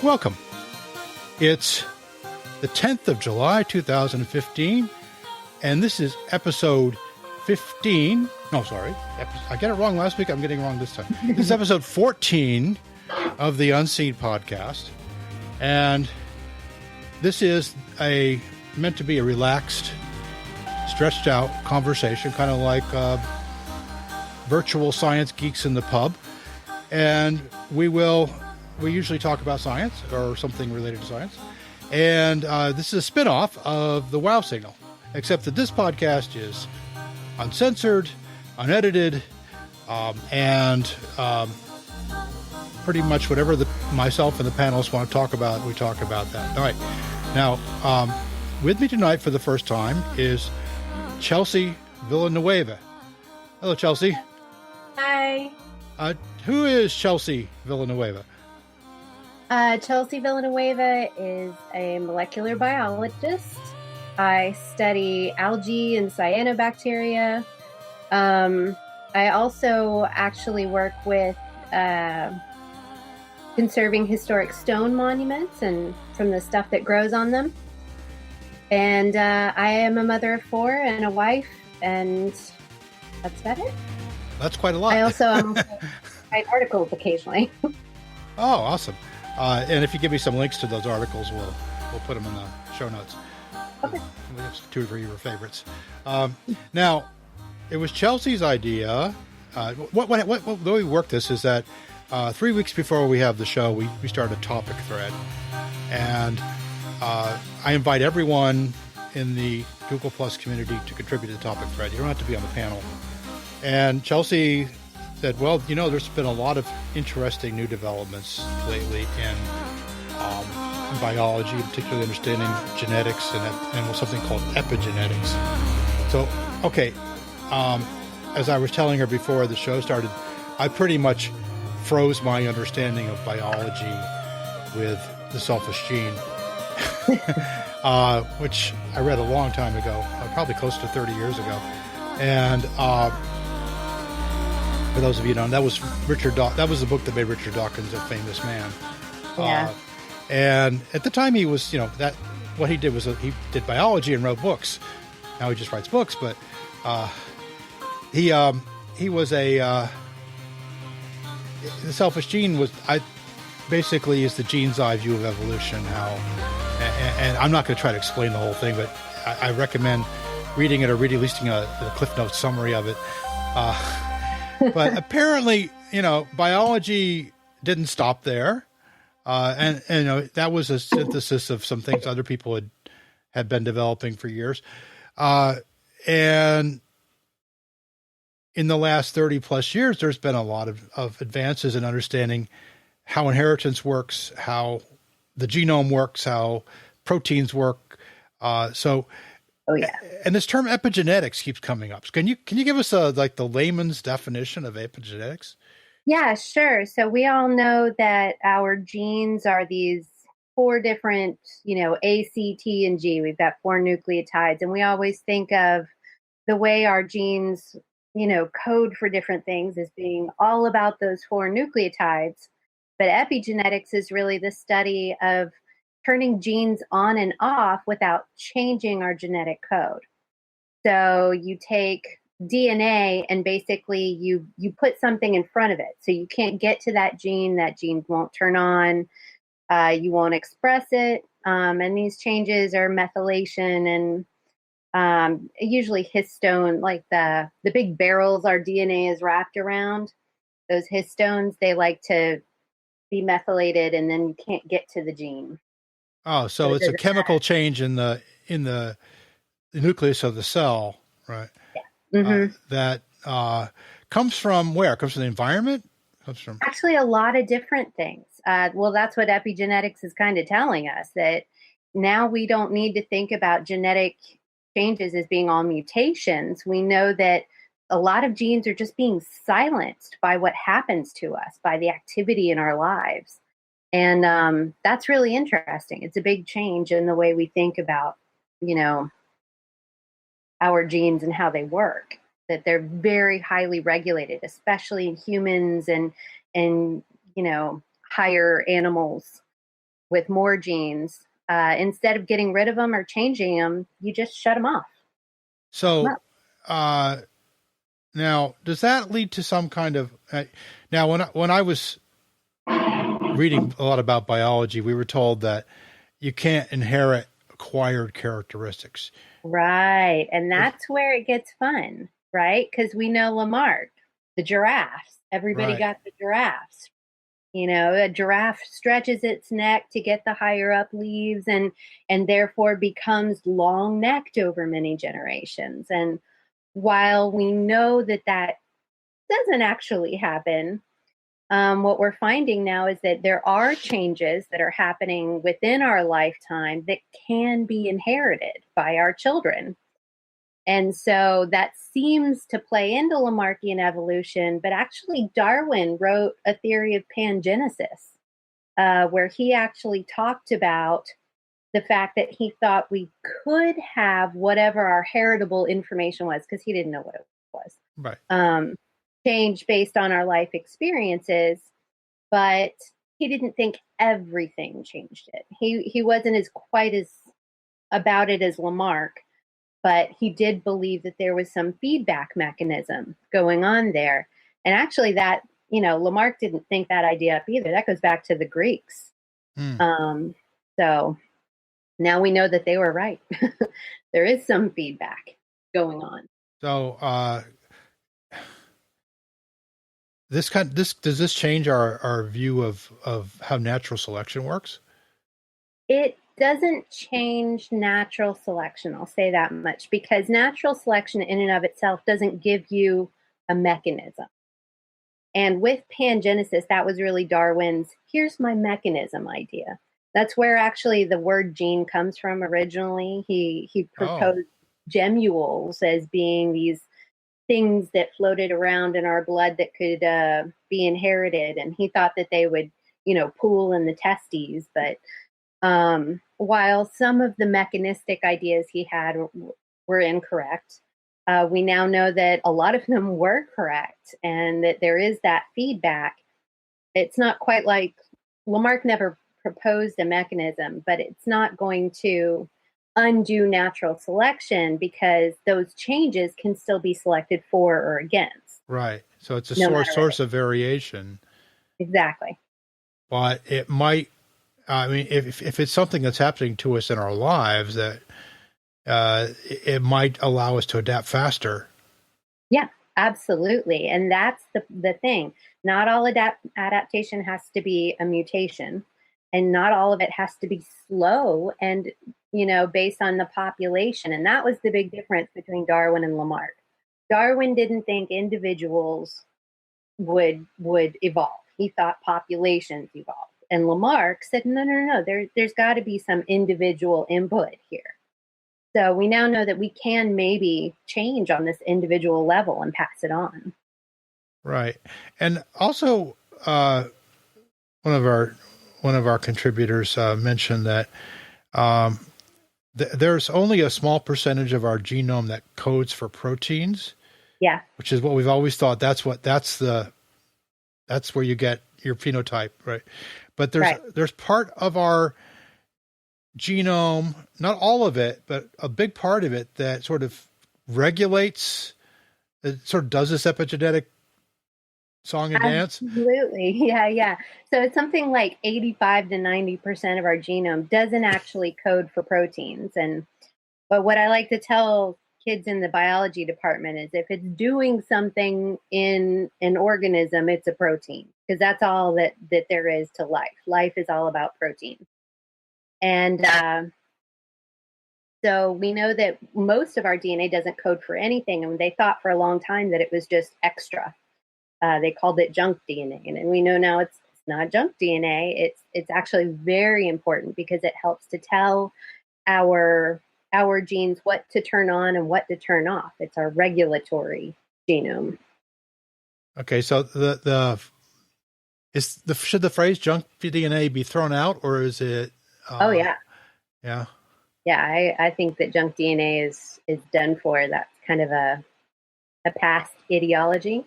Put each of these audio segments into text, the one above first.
Welcome. It's the 10th of July, 2015, and this is episode 15. No, sorry. I get it wrong last week. I'm getting it wrong this time. This is episode 14 of the Unseed podcast, and this is meant to be a relaxed, stretched out conversation, kind of like virtual science geeks in the pub. And we usually talk about science or something related to science. And this is a spin-off of the WOW Signal, except that this podcast is uncensored, unedited, and pretty much whatever myself and the panelists want to talk about, we talk about that. All right. Now, with me tonight for the first time is Chelsea Villaneuva. Hello, Chelsea. Hi. Who is Chelsea Villaneuva? Chelsea Villaneuva is a molecular biologist. I study algae and cyanobacteria. I also actually work with conserving historic stone monuments and from the stuff that grows on them. And I am a mother of four and a wife, and that's about it. That's quite a lot. I also write articles occasionally. Oh, awesome. And if you give me some links to those articles, we'll put them in the show notes. Okay. We have 2 or 3 of your favorites. Now, it was Chelsea's idea. The way we work this is that 3 weeks before we have the show, we start a topic thread. And I invite everyone in the Google Plus community to contribute to the topic thread. You don't have to be on the panel. And Chelsea said, well, there's been a lot of interesting new developments lately in biology, particularly understanding genetics and something called epigenetics. So, okay, as I was telling her before the show started, I pretty much froze my understanding of biology with the selfish gene, which I read a long time ago, probably close to 30 years ago. And for those of you who don't, that was that was the book that made Richard Dawkins a famous man. Yeah. And at the time he was, that what he did was he did biology and wrote books. Now he just writes books, but he was the selfish gene basically is the gene's eye view of evolution. And I'm not going to try to explain the whole thing, but I recommend reading it or at least a Cliff Notes summary of it. But apparently, biology didn't stop there. And that was a synthesis of some things other people had been developing for years. And in the last 30 plus years, there's been a lot of advances in understanding how inheritance works, how the genome works, how proteins work. Oh yeah. And this term epigenetics keeps coming up. Can you give us the layman's definition of epigenetics? Yeah, sure. So we all know that our genes are these 4 different, A, C, T, and G. We've got 4 nucleotides, and we always think of the way our genes, code for different things as being all about those 4 nucleotides. But epigenetics is really the study of turning genes on and off without changing our genetic code. So you take DNA and basically you put something in front of it. So you can't get to that gene won't turn on, you won't express it. And these changes are methylation and usually histone, like the big barrels our DNA is wrapped around. Those histones, they like to be methylated and then you can't get to the gene. Oh, so it's a chemical change in the nucleus of the cell, right? Yeah. Mm-hmm. That comes from where? Comes from the environment? Comes from actually a lot of different things. Well, that's what epigenetics is kind of telling us, that now we don't need to think about genetic changes as being all mutations. We know that a lot of genes are just being silenced by what happens to us, by the activity in our lives. And that's really interesting. It's a big change in the way we think about, our genes and how they work, that they're very highly regulated, especially in humans and higher animals. with more genes. Instead of getting rid of them or changing them, you just shut them off. So, now, does that lead to some kind of now? When I was reading a lot about biology, we were told that you can't inherit acquired characteristics. Right, and that's where it gets fun, right? Because we know Lamarck, the giraffes. Everybody got the giraffes. You know, a giraffe stretches its neck to get the higher up leaves, and therefore becomes long-necked over many generations. And while we know that doesn't actually happen, what we're finding now is that there are changes that are happening within our lifetime that can be inherited by our children. And so that seems to play into Lamarckian evolution, but actually Darwin wrote a theory of pangenesis, where he actually talked about the fact that he thought we could have whatever our heritable information was, because he didn't know what it was, right? Change based on our life experiences, but he didn't think everything changed it. He wasn't quite as about it as Lamarck, but he did believe that there was some feedback mechanism going on there. And actually that, Lamarck didn't think that idea up either. That goes back to the Greeks. So now we know that they were right. There is some feedback going on. So does this change our view of how natural selection works? It doesn't change natural selection, I'll say that much, because natural selection in and of itself doesn't give you a mechanism. And with pangenesis, that was really Darwin's, here's my mechanism idea. That's where actually the word gene comes from originally. He proposed gemules as being these things that floated around in our blood that could be inherited. And he thought that they would, pool in the testes, but while some of the mechanistic ideas he had were incorrect, we now know that a lot of them were correct, and that there is that feedback. It's not quite like Lamarck never proposed a mechanism, but it's not going to undo natural selection, because those changes can still be selected for or against. Right. So it's a source of variation. Exactly. But it might, if it's something that's happening to us in our lives, that it might allow us to adapt faster. Yeah, absolutely. And that's the thing. Not all adaptation has to be a mutation, and not all of it has to be slow and, based on the population. And that was the big difference between Darwin and Lamarck. Darwin didn't think individuals would evolve. He thought populations evolved. And Lamarck said, no, there's got to be some individual input here. So we now know that we can maybe change on this individual level and pass it on. Right. And also, one of our contributors mentioned that there's only a small percentage of our genome that codes for proteins. Yeah. Which is what we've always thought. That's where you get your phenotype, right? But there's part of our genome, not all of it, but a big part of it, that sort of regulates, it sort of does this epigenetic song and dance. Absolutely. Yeah. So it's something like 85 to 90% of our genome doesn't actually code for proteins. But what I like to tell kids in the biology department is, if it's doing something in an organism, it's a protein, because that's all that there is to life. Life is all about protein. And so we know that most of our DNA doesn't code for anything. And they thought for a long time that it was just extra. They called it junk DNA. And we know now it's not junk DNA. It's actually very important, because it helps to tell our genes what to turn on and what to turn off. It's our regulatory genome. Okay, so should the phrase junk DNA be thrown out, or is it? Yeah. Yeah. Yeah, I think that junk DNA is done for. That's kind of a past ideology.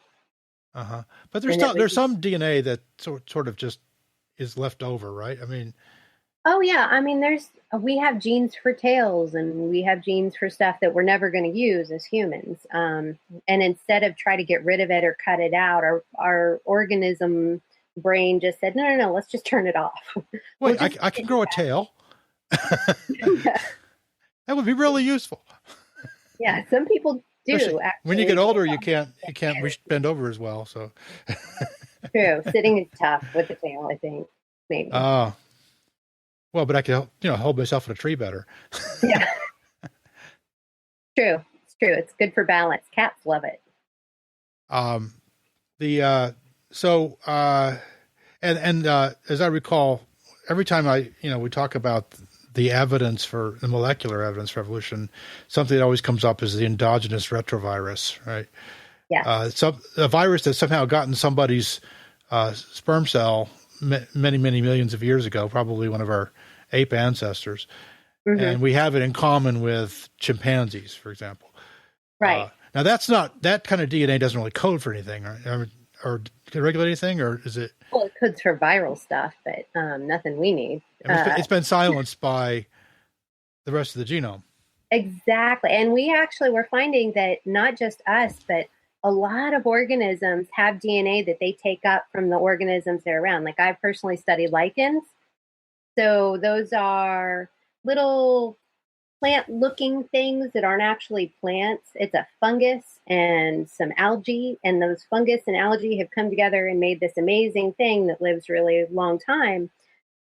But there's some DNA that sort of just is left over, right? I mean, Oh yeah, I mean, we have genes for tails, and we have genes for stuff that we're never going to use as humans. And instead of try to get rid of it or cut it out, our organism brain just said, no, let's just turn it off. Wait, I can grow a tail. Yeah. That would be really useful. Yeah, some people do. Especially Actually, when you get older, you can't bend over as well. So true. Sitting is tough with the tail, I think. Maybe. Well, but I can, hold myself in a tree better. Yeah. True. It's true. It's good for balance. Cats love it. As I recall, every time we talk about the molecular evidence for evolution, something that always comes up is the endogenous retrovirus, right? Yeah. A virus that somehow got in somebody's sperm cell many, many millions of years ago, probably one of our ape ancestors. Mm-hmm. And we have it in common with chimpanzees, for example. Right. Now, that kind of DNA doesn't really code for anything, right? Or regulate anything, or is it? Well, it codes for viral stuff, but nothing we need. It's been silenced by the rest of the genome. Exactly. And we're finding that not just us, but a lot of organisms have DNA that they take up from the organisms they're around. Like I've personally studied lichens. So those are little plant-looking things that aren't actually plants. It's a fungus and some algae, and those fungus and algae have come together and made this amazing thing that lives really a long time.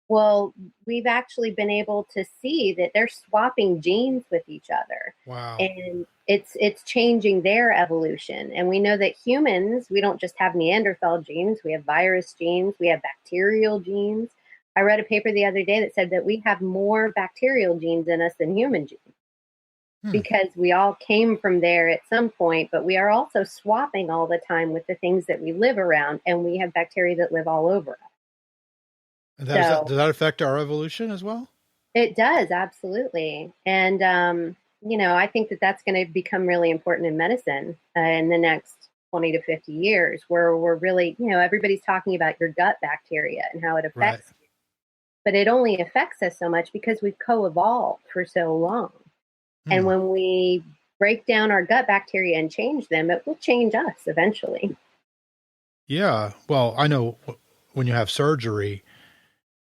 Well, we've actually been able to see that they're swapping genes with each other. Wow. And it's changing their evolution. And we know that humans, we don't just have Neanderthal genes, we have virus genes, we have bacterial genes. I read a paper the other day that said that we have more bacterial genes in us than human genes because we all came from there at some point, but we are also swapping all the time with the things that we live around, and we have bacteria that live all over us. And does that affect our evolution as well? It does, absolutely. And, I think that that's going to become really important in medicine in the next 20 to 50 years, where we're really, everybody's talking about your gut bacteria and how it affects you. But it only affects us so much because we've co-evolved for so long. And when we break down our gut bacteria and change them, it will change us eventually. Yeah. Well, I know when you have surgery,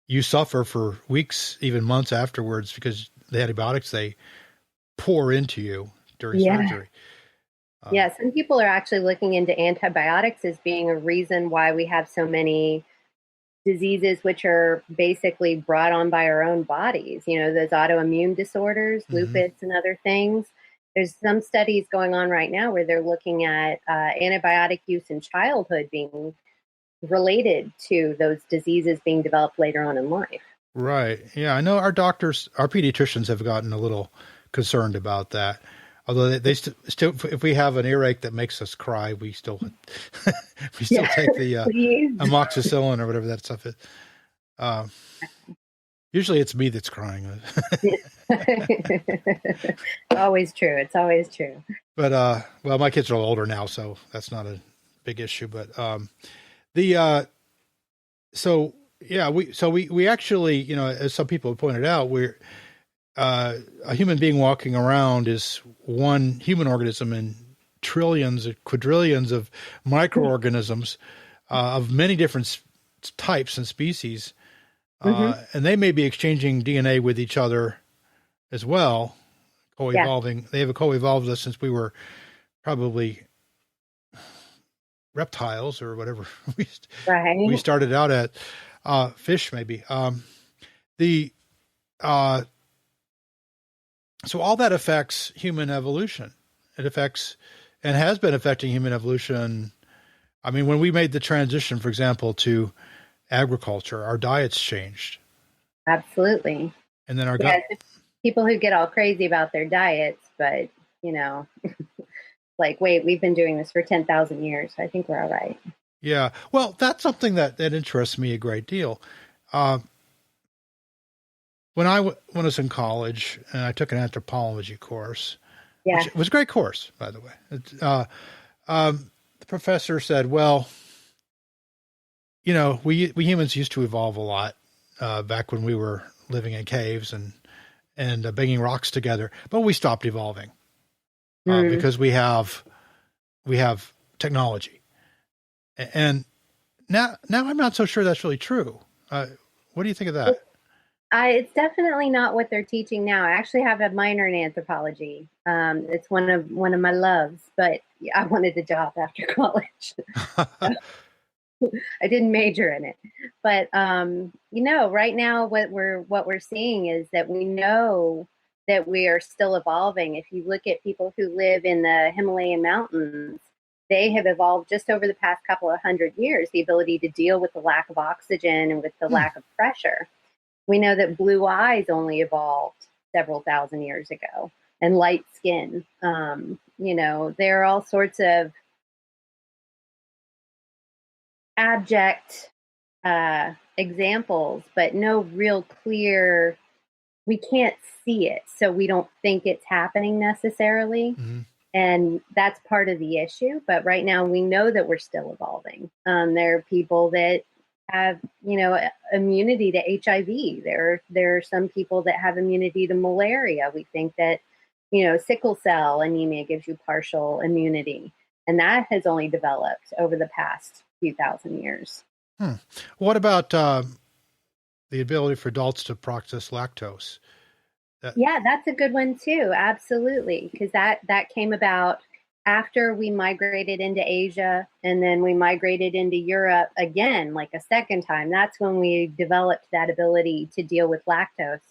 you suffer for weeks, even months afterwards, because the antibiotics they pour into you during surgery. Yeah, some people are actually looking into antibiotics as being a reason why we have so many diseases which are basically brought on by our own bodies. Those autoimmune disorders, lupus and other things. There's some studies going on right now where they're looking at antibiotic use in childhood being related to those diseases being developed later on in life. Right. Yeah, I know our pediatricians have gotten a little concerned about that. Although they still, if we have an earache that makes us cry, we still take the amoxicillin or whatever that stuff is. Usually it's me that's crying. Always true. It's always true. But well, my kids are all older now, so that's not a big issue. But we actually, as some people have pointed out, we're a human being walking around is one human organism in trillions or quadrillions of microorganisms of many different types and species. And they may be exchanging DNA with each other as well, co-evolving. Yeah. They have co-evolved us since we were probably reptiles or whatever we started out at, fish maybe. So all that affects human evolution. It affects and has been affecting human evolution. I mean, when we made the transition, for example, to agriculture, our diets changed. Absolutely. And then people who get all crazy about their diets, but like, wait, we've been doing this for 10,000 years. I think we're all right. Yeah. Well, that's something that interests me a great deal. When I was in college, and I took an anthropology course, which was a great course, by the way. The professor said, well, we humans used to evolve a lot back when we were living in caves and banging rocks together, but we stopped evolving because we have technology. And now I'm not so sure that's really true. What do you think of that? It's definitely not what they're teaching now. I actually have a minor in anthropology. It's one of my loves, but I wanted a job after college. I didn't major in it, but right now what we're seeing is that we know that we are still evolving. If you look at people who live in the Himalayan mountains, they have evolved just over the past couple of 100 years, the ability to deal with the lack of oxygen and with the lack of pressure. We know that blue eyes only evolved several thousand years ago, and light skin. There are all sorts of abject examples, but no real clear, we can't see it, so we don't think it's happening necessarily. And that's part of the issue. But right now we know that we're still evolving. There are people that have, immunity to HIV. There are some people that have immunity to malaria. We think that, sickle cell anemia gives you partial immunity. And that has only developed over the past few thousand years. What about the ability for adults to process lactose? Yeah, that's a good one too. Absolutely. Because that came about after we migrated into Asia, and then we migrated into Europe again, like a second time. That's when we developed that ability to deal with lactose.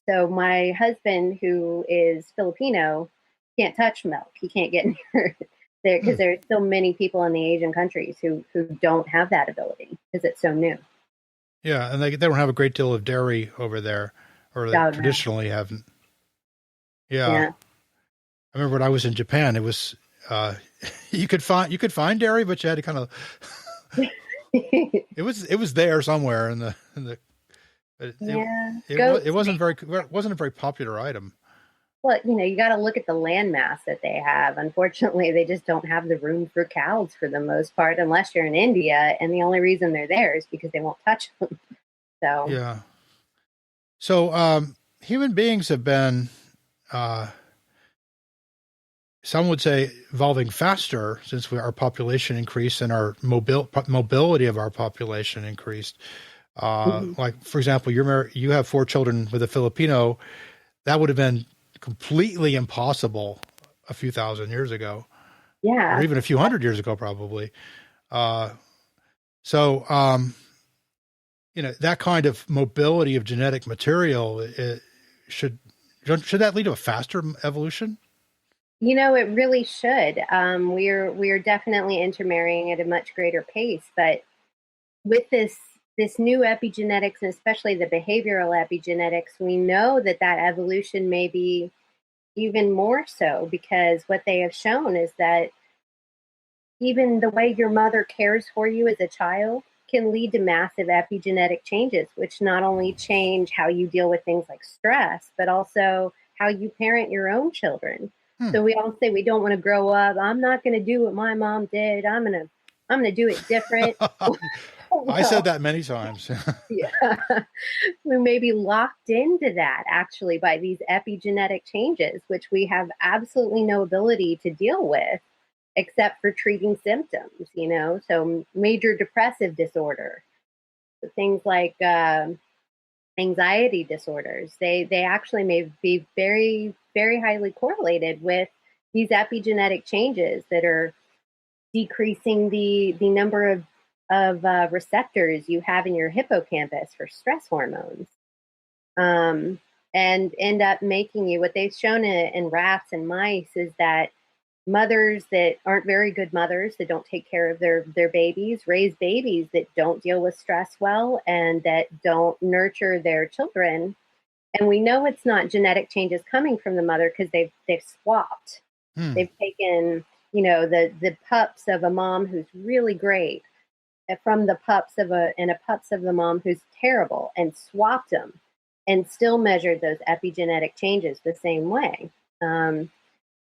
So my husband, who is Filipino, can't touch milk. He can't get near it there because there's still many people in the Asian countries who don't have that ability because it's so new. Yeah, and they don't have a great deal of dairy over there, or they traditionally haven't. Yeah. I remember when I was in Japan, it was you could find dairy, but you had to kind of it was there somewhere in the it wasn't a very popular item. Well, you got to look at the landmass that they have. Unfortunately, they just don't have the room for cows for the most part, unless you're in India, and the only reason they're there is because they won't touch them. So yeah. So human beings have been, some would say, evolving faster since our population increased and our mobility of our population increased. Like, for example, you have 4 children with a Filipino. That would have been completely impossible a few thousand years ago. Yeah. Or even a few hundred years ago, probably. That kind of mobility of genetic material, should that lead to a faster evolution? It really should. We're definitely intermarrying at a much greater pace, but with this new epigenetics, and especially the behavioral epigenetics, we know that evolution may be even more so, because what they have shown is that even the way your mother cares for you as a child can lead to massive epigenetic changes, which not only change how you deal with things like stress, but also how you parent your own children. So we all say we don't want to grow up. I'm not going to do what my mom did. I'm going to do it different. I said that many times. Yeah. We may be locked into that actually by these epigenetic changes, which we have absolutely no ability to deal with except for treating symptoms, so major depressive disorder, things like anxiety disorders, they actually may be very, very highly correlated with these epigenetic changes that are decreasing the number of receptors you have in your hippocampus for stress hormones, and end up making you, what they've shown in rats and mice is that mothers that aren't very good mothers, that don't take care of their babies, raise babies that don't deal with stress well and that don't nurture their children. And we know it's not genetic changes coming from the mother because they've swapped. They've taken, the pups of a mom who's really great from the pups of the mom who's terrible, and swapped them and still measured those epigenetic changes the same way.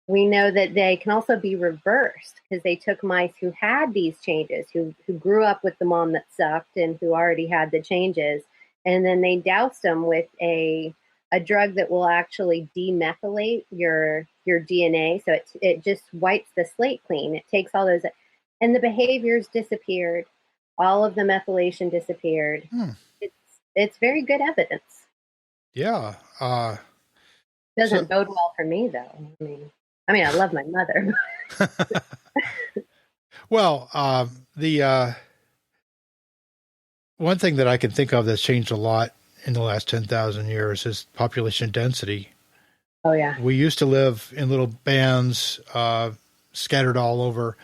We know that they can also be reversed because they took mice who had these changes, who grew up with the mom that sucked and who already had the changes, and then they doused them with a drug that will actually demethylate your DNA. So it just wipes the slate clean. It takes all those, and the behaviors disappeared. All of the methylation disappeared. It's very good evidence. Yeah. Doesn't bode well for me, though. I mean, I love my mother. Well, the one thing that I can think of that's changed a lot in the last 10,000 years is population density. Oh, yeah. We used to live in little bands, scattered all over.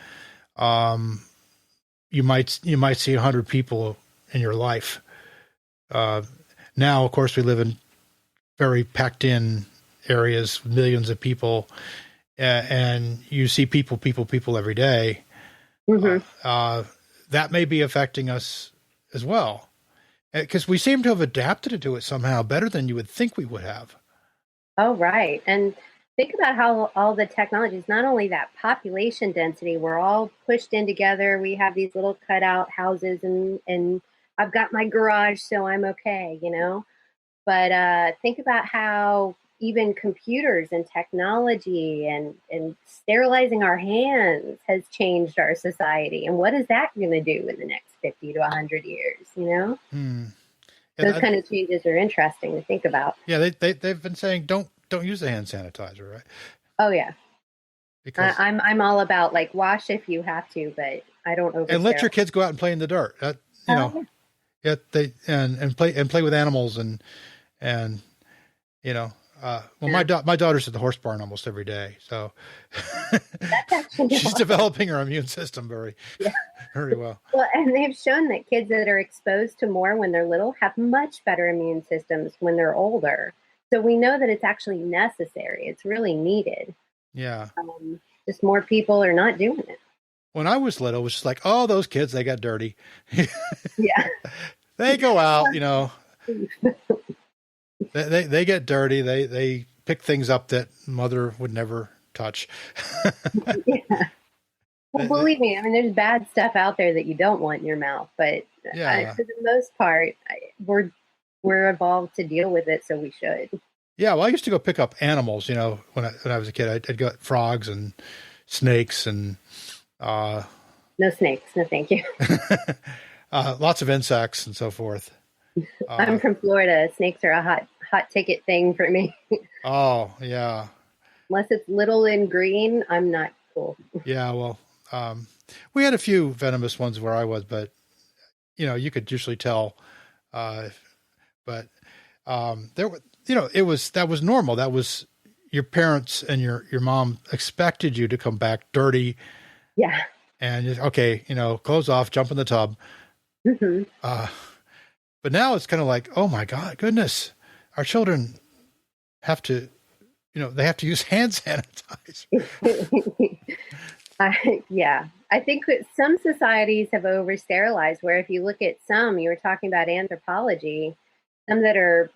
You might see 100 people in your life. Now, of course, we live in very packed in areas, millions of people, and you see people every day. Mm-hmm. That may be affecting us as well, because we seem to have adapted to it somehow better than you would think we would have. Oh, right. And think about how all the technologies, not only that population density, we're all pushed in together. We have these little cutout houses, and I've got my garage, so I'm okay, But think about how even computers and technology and sterilizing our hands has changed our society. And what is that going to do in the next 50 to 100 years, Yeah, those kind of changes are interesting to think about. Yeah, they've been saying don't use the hand sanitizer, right? Oh, yeah. Because I'm all about wash if you have to, but I don't over. And let your kids go out and play in the dirt. Yeah, they and play with animals and my daughter's at the horse barn almost every day, so that's actually she's developing her immune system very well. Well, and they've shown that kids that are exposed to more when they're little have much better immune systems when they're older. So we know that it's actually necessary. It's really needed. Yeah. Just more people are not doing it. When I was little, it was just like, oh, those kids, they got dirty. Yeah. They go out, They get dirty. They pick things up that mother would never touch. Yeah. Well, believe me, there's bad stuff out there that you don't want in your mouth, but for the most part, we're evolved to deal with it, so we should. Yeah, well, I used to go pick up animals. When I was a kid, I'd go at frogs and snakes and. No snakes, no thank you. Lots of insects and so forth. I'm from Florida. Snakes are a hot ticket thing for me. Oh, yeah. Unless it's little and green, I'm not cool. Yeah, well, we had a few venomous ones where I was, but you could usually tell. But there were, that was normal. That was your parents and your mom expected you to come back dirty. Yeah. And okay, clothes off, jump in the tub. Mm-hmm. But now it's kind of like, oh my God, goodness, our children have to, they have to use hand sanitizer. Yeah. I think that some societies have over sterilized, where if you look at some, you were talking about anthropology, some that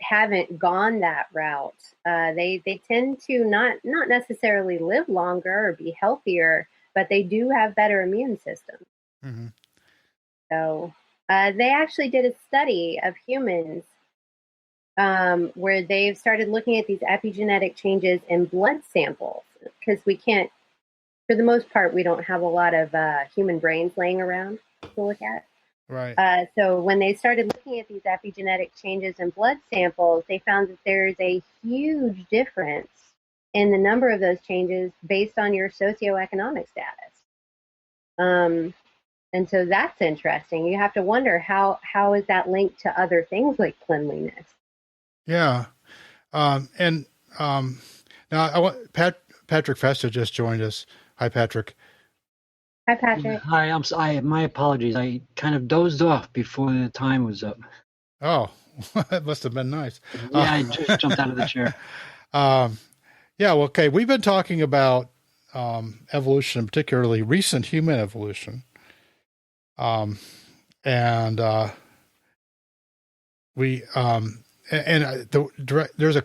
haven't gone that route, they tend to not necessarily live longer or be healthier, but they do have better immune systems. Mm-hmm. So they actually did a study of humans where they've started looking at these epigenetic changes in blood samples, because we can't, for the most part, we don't have a lot of human brains laying around to look at. Right. So when they started looking at these epigenetic changes in blood samples, they found that there's a huge difference in the number of those changes based on your socioeconomic status. And so that's interesting. You have to wonder how is that linked to other things like cleanliness? Yeah. Now I want Patrick FEsta just joined us. Hi, Patrick. Hi, Patrick. Hi, my apologies. I kind of dozed off before the time was up. Oh, that must have been nice. Yeah, I just jumped out of the chair. Yeah, well, okay. We've been talking about evolution, particularly recent human evolution. There's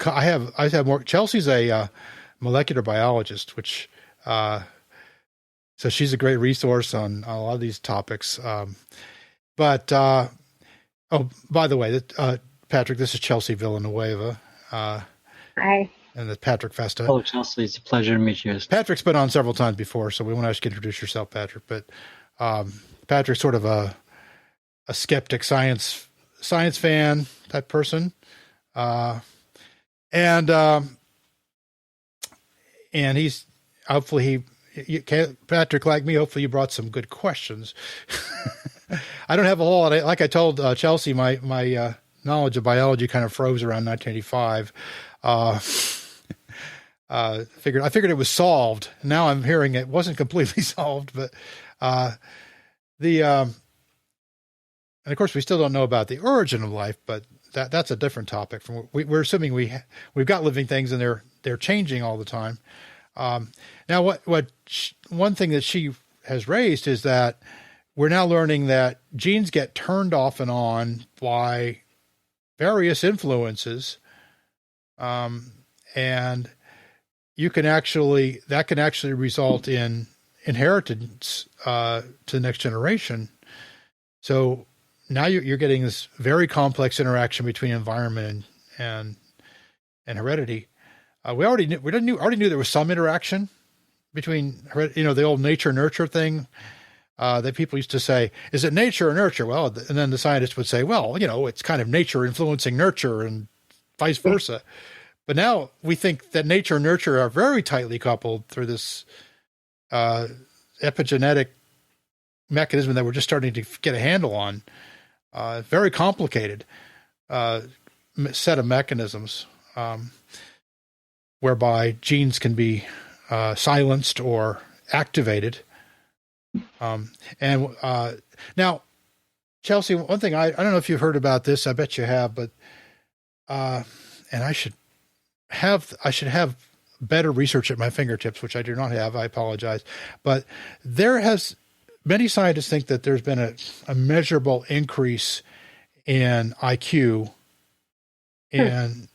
I have more. Chelsea's a molecular biologist, which so she's a great resource on a lot of these topics. But Oh, by the way, Patrick, this is Chelsea Villaneuva. Hi. And that's Patrick FEsta. Hello, Chelsea. It's a pleasure to meet you. Patrick's been on several times before, so we want to ask you to introduce yourself, Patrick. But Patrick's sort of a skeptic, science fan type person, and he's hopefully Patrick, like me, hopefully you brought some good questions. I don't have a whole lot. Like I told Chelsea, my knowledge of biology kind of froze around 1985. I figured it was solved. Now I'm hearing it wasn't completely solved, but and of course we still don't know about the origin of life, but that's a different topic. We're assuming we've got living things and they're changing all the time. Now one thing that she has raised is that we're now learning that genes get turned off and on by various influences, and that can actually result in inheritance to the next generation. So now you're getting this very complex interaction between environment and heredity. We already knew there was some interaction between, the old nature nurture thing that people used to say, is it nature or nurture? Well, and then the scientists would say, well, it's kind of nature influencing nurture and vice versa. But now we think that nature and nurture are very tightly coupled through this epigenetic mechanism that we're just starting to get a handle on. Very complicated set of mechanisms whereby genes can be silenced or activated. Now, Chelsea, one thing I don't know if you've heard about this. I bet you have, but and I should have better research at my fingertips, which I do not have. I apologize, but many scientists think that there's been a measurable increase in IQ in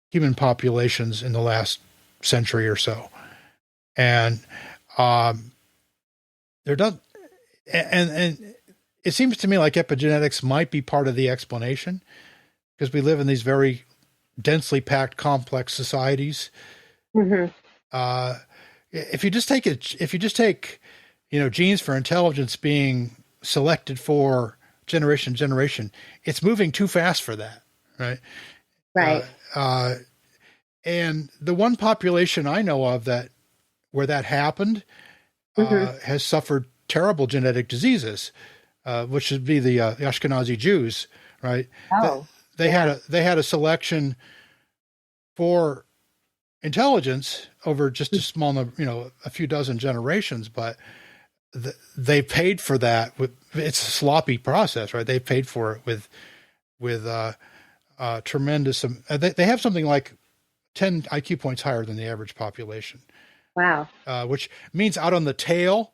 human populations in the last century or so, and and it seems to me like epigenetics might be part of the explanation, because we live in these very densely packed, complex societies. Mm-hmm. If you just take genes for intelligence being selected for generation to generation, it's moving too fast for that, right? Right. And the one population I know of where that happened has suffered terrible genetic diseases, which would be the Ashkenazi Jews, right? Oh. They had a selection for intelligence over just a small number, a few dozen generations, but they paid for that. It's a sloppy process, right? They paid for it with tremendous. They have something like 10 IQ points higher than the average population. Wow. Which means out on the tail,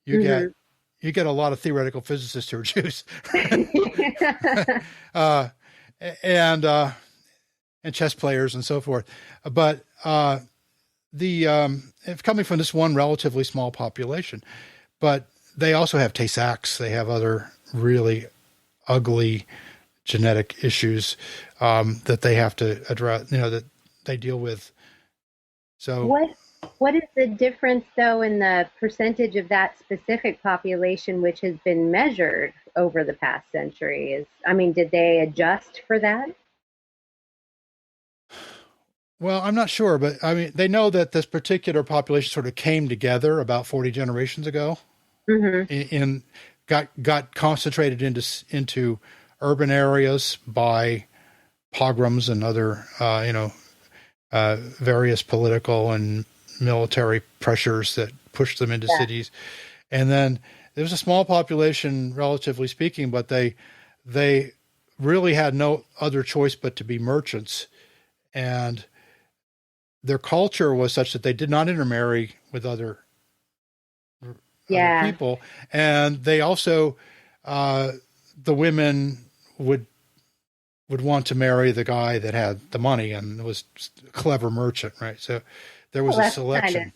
you get a lot of theoretical physicists who are Jews. And chess players and so forth. But coming from this one relatively small population, but they also have Tay-Sachs. They have other really ugly genetic issues that they have to address, that they deal with. So what is the difference, though, in the percentage of that specific population which has been measured over the past century? Did they adjust for that? Well, I'm not sure, but they know that this particular population sort of came together about 40 generations ago, and got concentrated into urban areas by pogroms and other, various political and military pressures that pushed them into cities. And then there was a small population, relatively speaking, but they really had no other choice but to be merchants. And their culture was such that they did not intermarry with other people. And they also, the women would want to marry the guy that had the money and was a clever merchant, right? So there was a selection.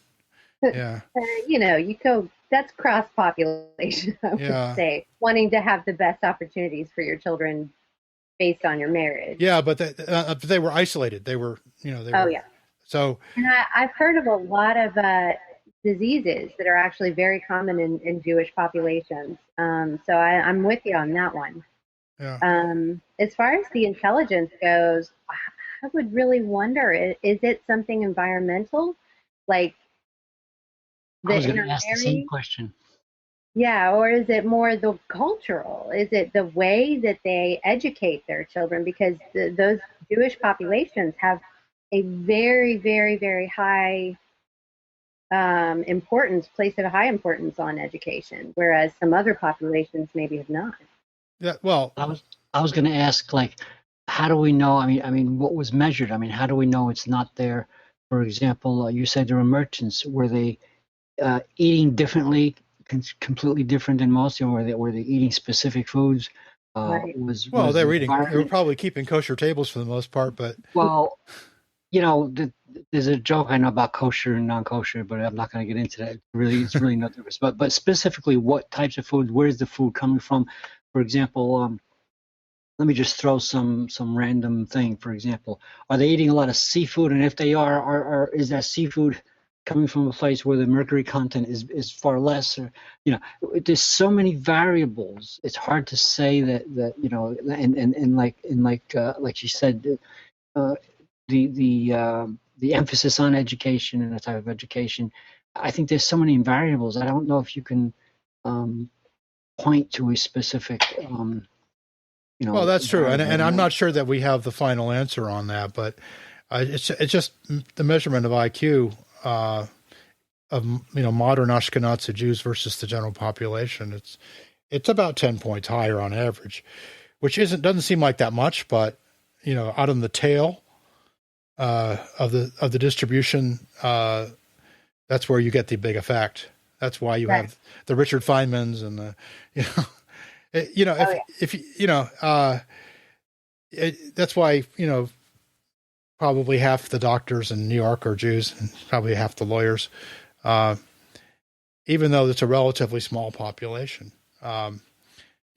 That's cross-population, I would say, wanting to have the best opportunities for your children based on your marriage. Yeah, but they were isolated. They were, Oh, yeah. So, and I've heard of a lot of diseases that are actually very common in Jewish populations. So I'm with you on that one. yeah. As far as the intelligence goes, I would really wonder, is it something environmental? Like I the was going to ask the same intermarrying? question. Yeah, or is it more the cultural? Is it the way that they educate their children? Because those Jewish populations have a very, very, very high place of high importance on education, whereas some other populations maybe have not. Yeah. Well, I was going to ask, like, how do we know? I mean, what was measured? I mean, how do we know it's not there? For example, you said there were merchants. Were they eating differently, completely different than most? Or were they eating specific foods? Right. well, Was they the were eating. They were environment? probably keeping kosher tables for the most part, but Well, there's a joke I know about kosher and non-kosher, but I'm not going to get into that. It's really not different. But specifically, what types of food? Where's the food coming from? For example, let me just throw some random thing. For example, are they eating a lot of seafood? And if they are is that seafood coming from a place where the mercury content is far less? Or there's so many variables. It's hard to say that and like you said, the emphasis on education and the type of education. I think there's so many variables. I don't know if you can point to a specific. well, that's true, and variable. I'm not sure that we have the final answer on that, but it's just the measurement of IQ of modern Ashkenazi Jews versus the general population. It's about 10 points higher on average, which doesn't seem like that much, but out on the tail of the distribution, that's where you get the big effect. That's why you have the Richard Feynmans and the that's why probably half the doctors in New York are Jews and probably half the lawyers, even though it's a relatively small population.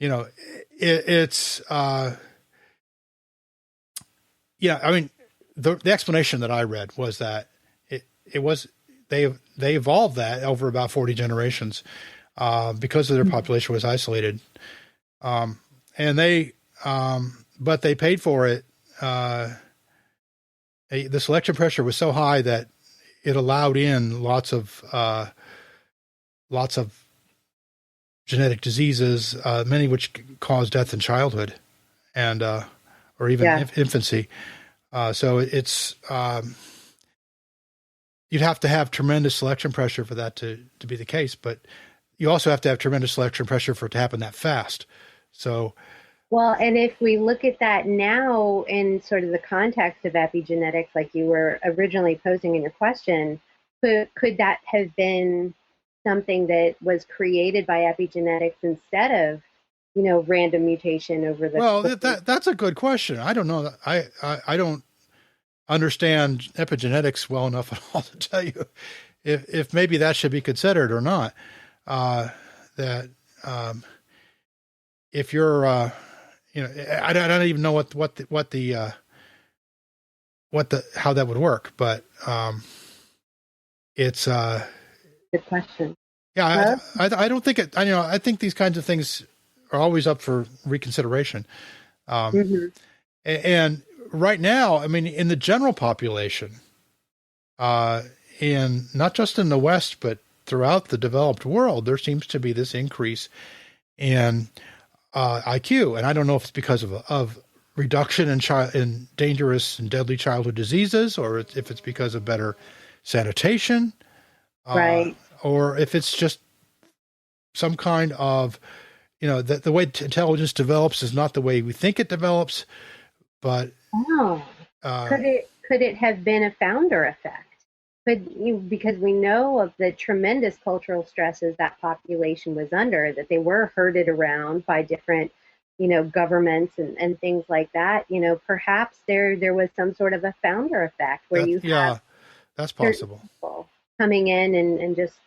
It's I mean, the explanation that I read was that they evolved that over about 40 generations because of their population was isolated, and but they paid for it. The selection pressure was so high that it allowed in lots of genetic diseases, many of which cause death in childhood and or even infancy. So it's you'd have to have tremendous selection pressure for that to be the case, but you also have to have tremendous selection pressure for it to happen that fast. So, well, and if we look at that now in sort of the context of epigenetics, like you were originally posing in your question, could that have been something that was created by epigenetics instead of, random mutation over the? Well, that's a good question. I don't know. I don't understand epigenetics well enough at all to tell you if maybe that should be considered or not. That if you're, I don't even know how that would work, but it's good question. Yeah, I don't think it. I think these kinds of things are always up for reconsideration. And right now, I mean, in the general population, in not just in the West but throughout the developed world, there seems to be this increase in IQ, and I don't know if it's because of reduction in dangerous and deadly childhood diseases, or if it's because of better sanitation, right, or if it's just some kind of the way intelligence develops is not the way we think it develops, but could it have been a founder effect? Because we know of the tremendous cultural stresses that population was under, that they were herded around by different, governments and things like that. Perhaps there was some sort of a founder effect where have that's possible people coming in and just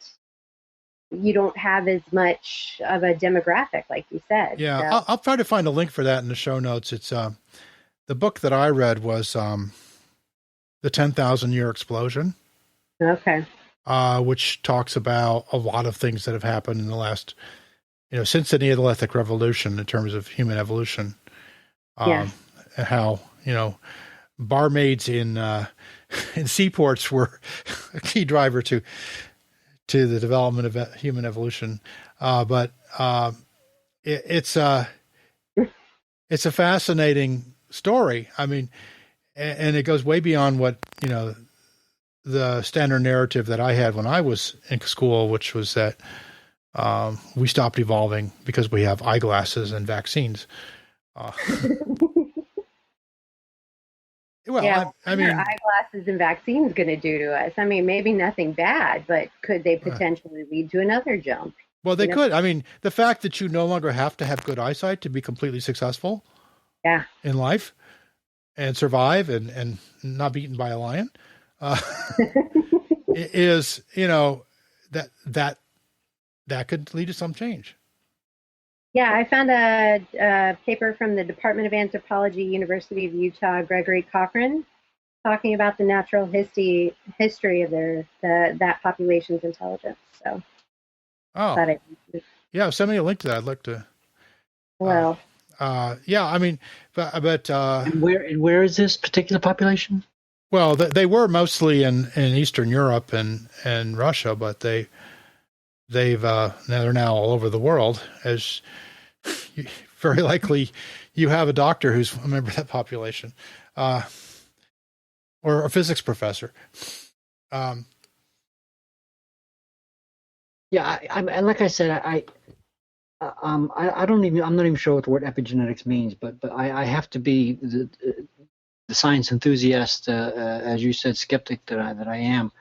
you don't have as much of a demographic, like you said. Yeah, So, I'll try to find a link for that in the show notes. It's the book that I read was The 10,000 Year Explosion, okay. which talks about a lot of things that have happened in the last, since the Neolithic Revolution in terms of human evolution. Yes. And how, barmaids in seaports were a key driver to the development of human evolution. But it's a fascinating story. I mean, and it goes way beyond what, the standard narrative that I had when I was in school, which was that we stopped evolving because we have eyeglasses and vaccines. Well, yeah, I what mean, are eyeglasses and vaccines going to do to us? I mean, maybe nothing bad, but could they potentially lead to another jump? well, they could. I mean, the fact that you no longer have to have good eyesight to be completely successful in life and survive and not be eaten by a lion is, that could lead to some change. Yeah, I found a paper from the Department of Anthropology, University of Utah, Gregory Cochran, talking about the natural history of that population's intelligence. So, Yeah, send me a link to that. I'd like to. Well, yeah, I mean, but and where is this particular population? Well, they were mostly in Eastern Europe and Russia, but they're now all over the world. As very likely, you have a doctor who's a member of that population, or a physics professor. Yeah, and like I said, I'm not even sure what the word epigenetics means, but I have to be the science enthusiast, as you said, skeptic that I am.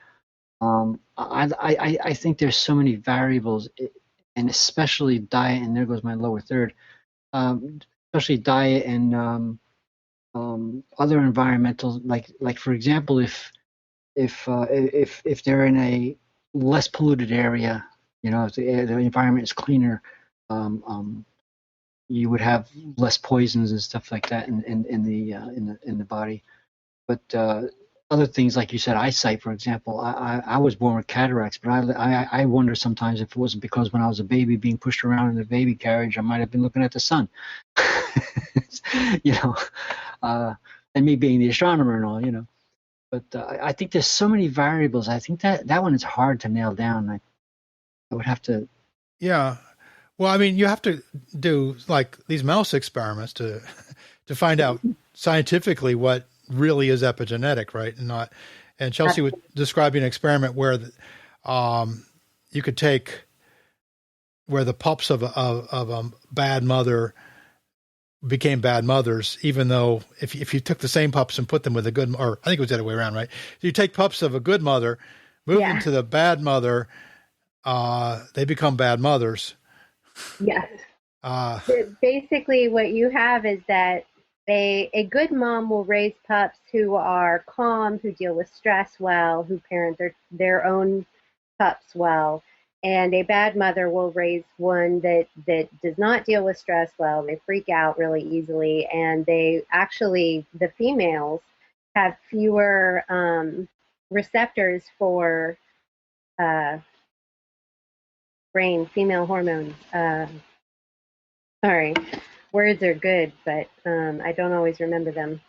I think there's so many variables, and especially diet, and there goes my lower third, especially diet and other environmental, like for example, if they're in a less polluted area, if the environment is cleaner, you would have less poisons and stuff like that in the body. But other things, like you said, eyesight, for example, I was born with cataracts, but I wonder sometimes if it wasn't because when I was a baby being pushed around in the baby carriage, I might have been looking at the sun, and me being the astronomer and all. But I think there's so many variables. I think that one is hard to nail down. I would have to. Yeah. Well, I mean, you have to do like these mouse experiments to find out scientifically what really is epigenetic, right? And Chelsea was describing an experiment where you could take where the pups of a bad mother became bad mothers, even though if you took the same pups and put them with a good, or I think it was the other way around, right? So you take pups of a good mother, move them to the bad mother, they become bad mothers. Yes. Basically, what you have is that a good mom will raise pups who are calm, who deal with stress well, who parent their own pups well. And a bad mother will raise one that does not deal with stress well. They freak out really easily, and the females have fewer receptors for female hormones. Sorry, words are good, but I don't always remember them.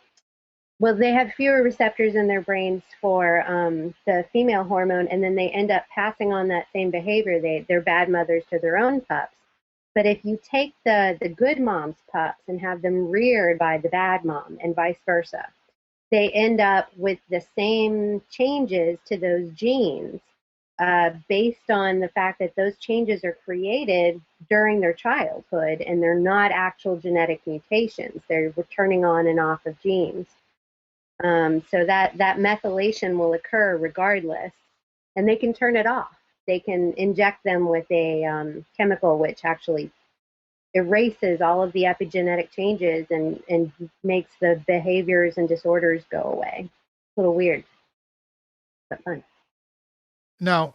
Well, they have fewer receptors in their brains for the female hormone, and then they end up passing on that same behavior. They're bad mothers to their own pups. But if you take the good mom's pups and have them reared by the bad mom and vice versa, they end up with the same changes to those genes based on the fact that those changes are created during their childhood and they're not actual genetic mutations. They're turning on and off of genes. So that methylation will occur regardless, and they can turn it off. They can inject them with a chemical which actually erases all of the epigenetic changes and makes the behaviors and disorders go away. A little weird, but fun. Now,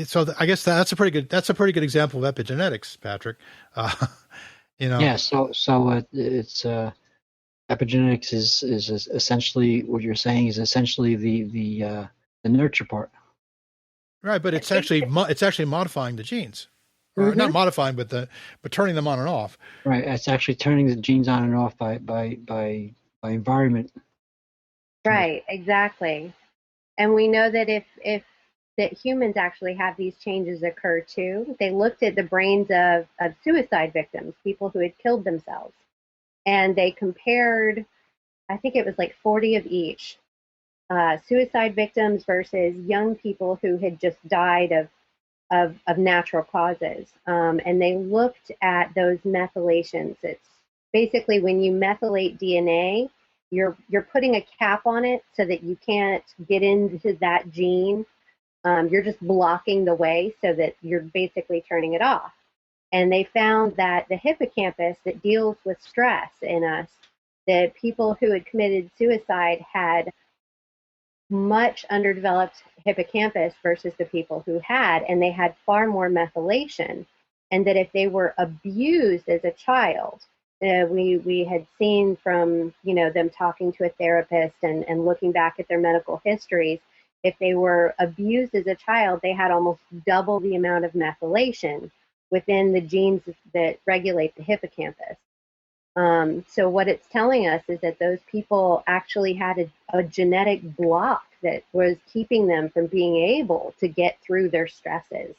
So I guess that's a pretty good example of epigenetics, Patrick. Yeah. So it's epigenetics is essentially what you're saying is essentially the nurture part. Right, but it's actually modifying the genes, or not Mm-hmm. modifying, but turning them on and off. Right. It's actually turning the genes on and off by environment. Right, exactly. And we know that if that humans actually have these changes occur too. They looked at the brains of suicide victims, people who had killed themselves, and they compared, I think it was like 40 of each, suicide victims versus young people who had just died of natural causes. And they looked at those methylations. It's basically when you methylate DNA, you're putting a cap on it so that you can't get into that gene. You're just blocking the way so that you're basically turning it off. And they found that the hippocampus that deals with stress in us, the people who had committed suicide had much underdeveloped hippocampus versus the people who had, and they had far more methylation. And that if they were abused as a child, we had seen from them talking to a therapist and looking back at their medical histories, if they were abused as a child, they had almost double the amount of methylation within the genes that regulate the hippocampus. So what it's telling us is that those people actually had a genetic block that was keeping them from being able to get through their stresses,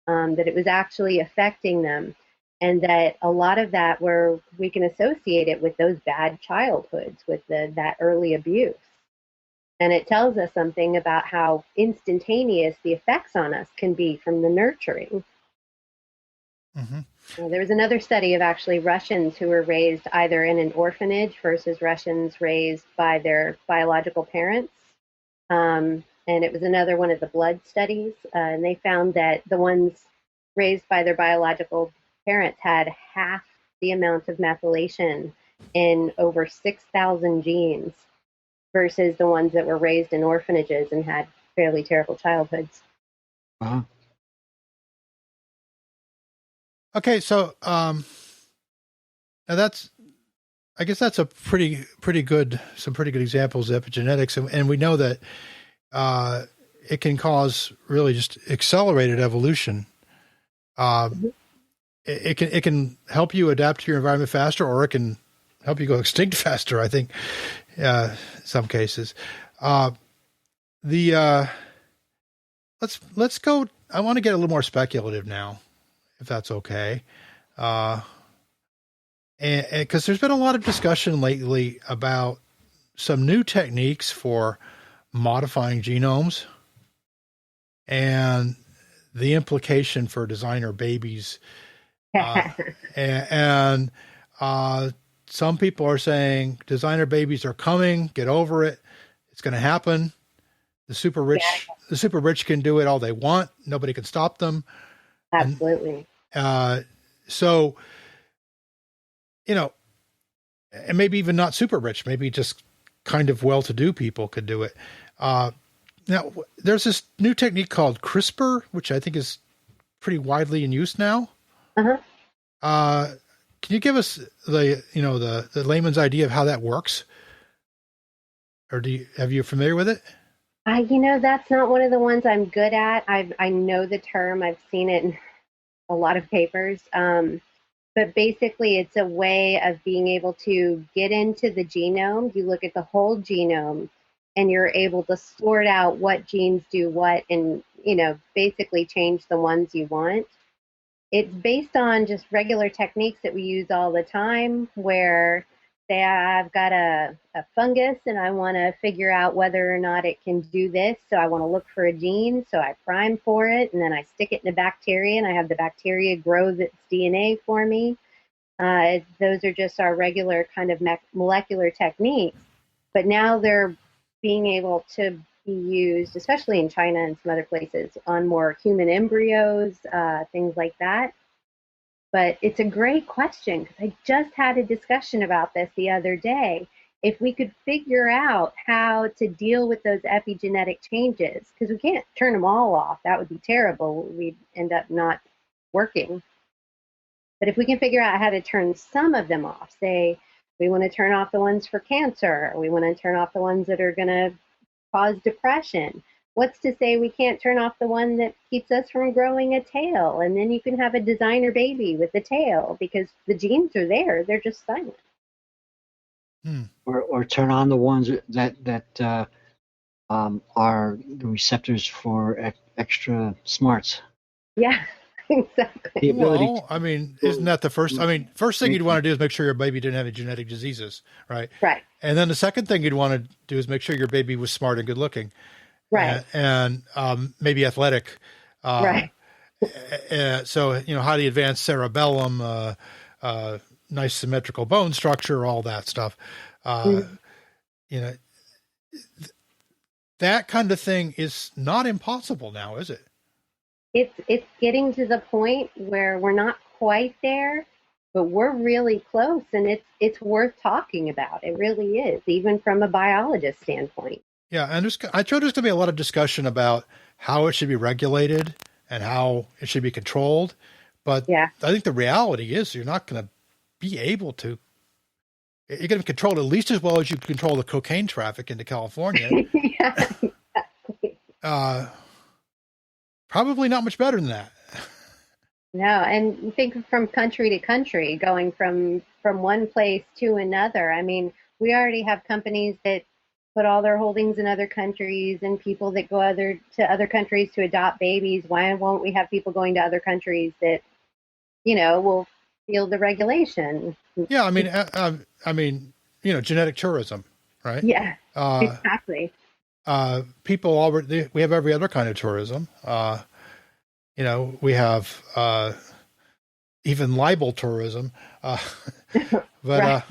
that it was actually affecting them, and that a lot of that where we can associate it with those bad childhoods, with that early abuse. And it tells us something about how instantaneous the effects on us can be from the nurturing. Mm-hmm. There was another study of actually Russians who were raised either in an orphanage versus Russians raised by their biological parents. And it was another one of the blood studies. And they found that the ones raised by their biological parents had half the amount of methylation in over 6,000 genes versus the ones that were raised in orphanages and had fairly terrible childhoods. Wow. Okay, so now I guess that's a pretty good examples of epigenetics, and we know that it can cause really just accelerated evolution. It can help you adapt to your environment faster, or it can help you go extinct faster, I think, in some cases. Let's go. I want to get a little more speculative now, if that's okay. And because there's been a lot of discussion lately about some new techniques for modifying genomes and the implication for designer babies. And some people are saying designer babies are coming. Get over it. It's going to happen. The super rich can do it all they want. Nobody can stop them. Absolutely. So, and maybe even not super rich, maybe just kind of well-to-do people could do it. Now, there's this new technique called Crispr, which I think is pretty widely in use now. Uh-huh. Can you give us the layman's idea of how that works? Or have you familiar with it? That's not one of the ones I'm good at. I know the term. I've seen it in a lot of papers. But basically, it's a way of being able to get into the genome. You look at the whole genome, and you're able to sort out what genes do what, and basically change the ones you want. It's based on just regular techniques that we use all the time, where say I've got a fungus and I want to figure out whether or not it can do this. So I want to look for a gene. So I prime for it, and then I stick it in a bacteria, and I have the bacteria grow its DNA for me. Those are just our regular kind of molecular techniques. But now they're being able to be used, especially in China and some other places, on more human embryos, things like that. But it's a great question, because I just had a discussion about this the other day. if we could figure out how to deal with those epigenetic changes, because we can't turn them all off, that would be terrible. We'd end up not working. But if we can figure out how to turn some of them off, say we want to turn off the ones for cancer, or we want to turn off the ones that are going to cause depression. What's to say we can't turn off the one that keeps us from growing a tail? And then you can have a designer baby with a tail because the genes are there. They're just silent. Or turn on the ones that are the receptors for extra smarts. Yeah, exactly. Well, I mean, isn't that the first? I mean, first thing you'd want to do is make sure your baby didn't have any genetic diseases, right? Right. And then the second thing you'd want to do is make sure your baby was smart and good looking, right? And maybe athletic, right? So highly advanced cerebellum, nice symmetrical bone structure, all that stuff. That kind of thing is not impossible now, is it? It's getting to the point where we're not quite there, but we're really close, and it's worth talking about. It really is, even from a biologist standpoint. Yeah, and I'm sure there's going to be a lot of discussion about how it should be regulated and how it should be controlled. But I think the reality is you're not going to be able to. You're going to control it at least as well as you control the cocaine traffic into California. Yeah, exactly. Probably not much better than that. No, and think from country to country, going from one place to another. I mean, we already have companies that put all their holdings in other countries and people that go to other countries to adopt babies. Why won't we have people going to other countries that, will feel the regulation? Yeah, I mean, genetic tourism, right? Yeah, exactly. People already, we have every other kind of tourism. We have even libel tourism. But right.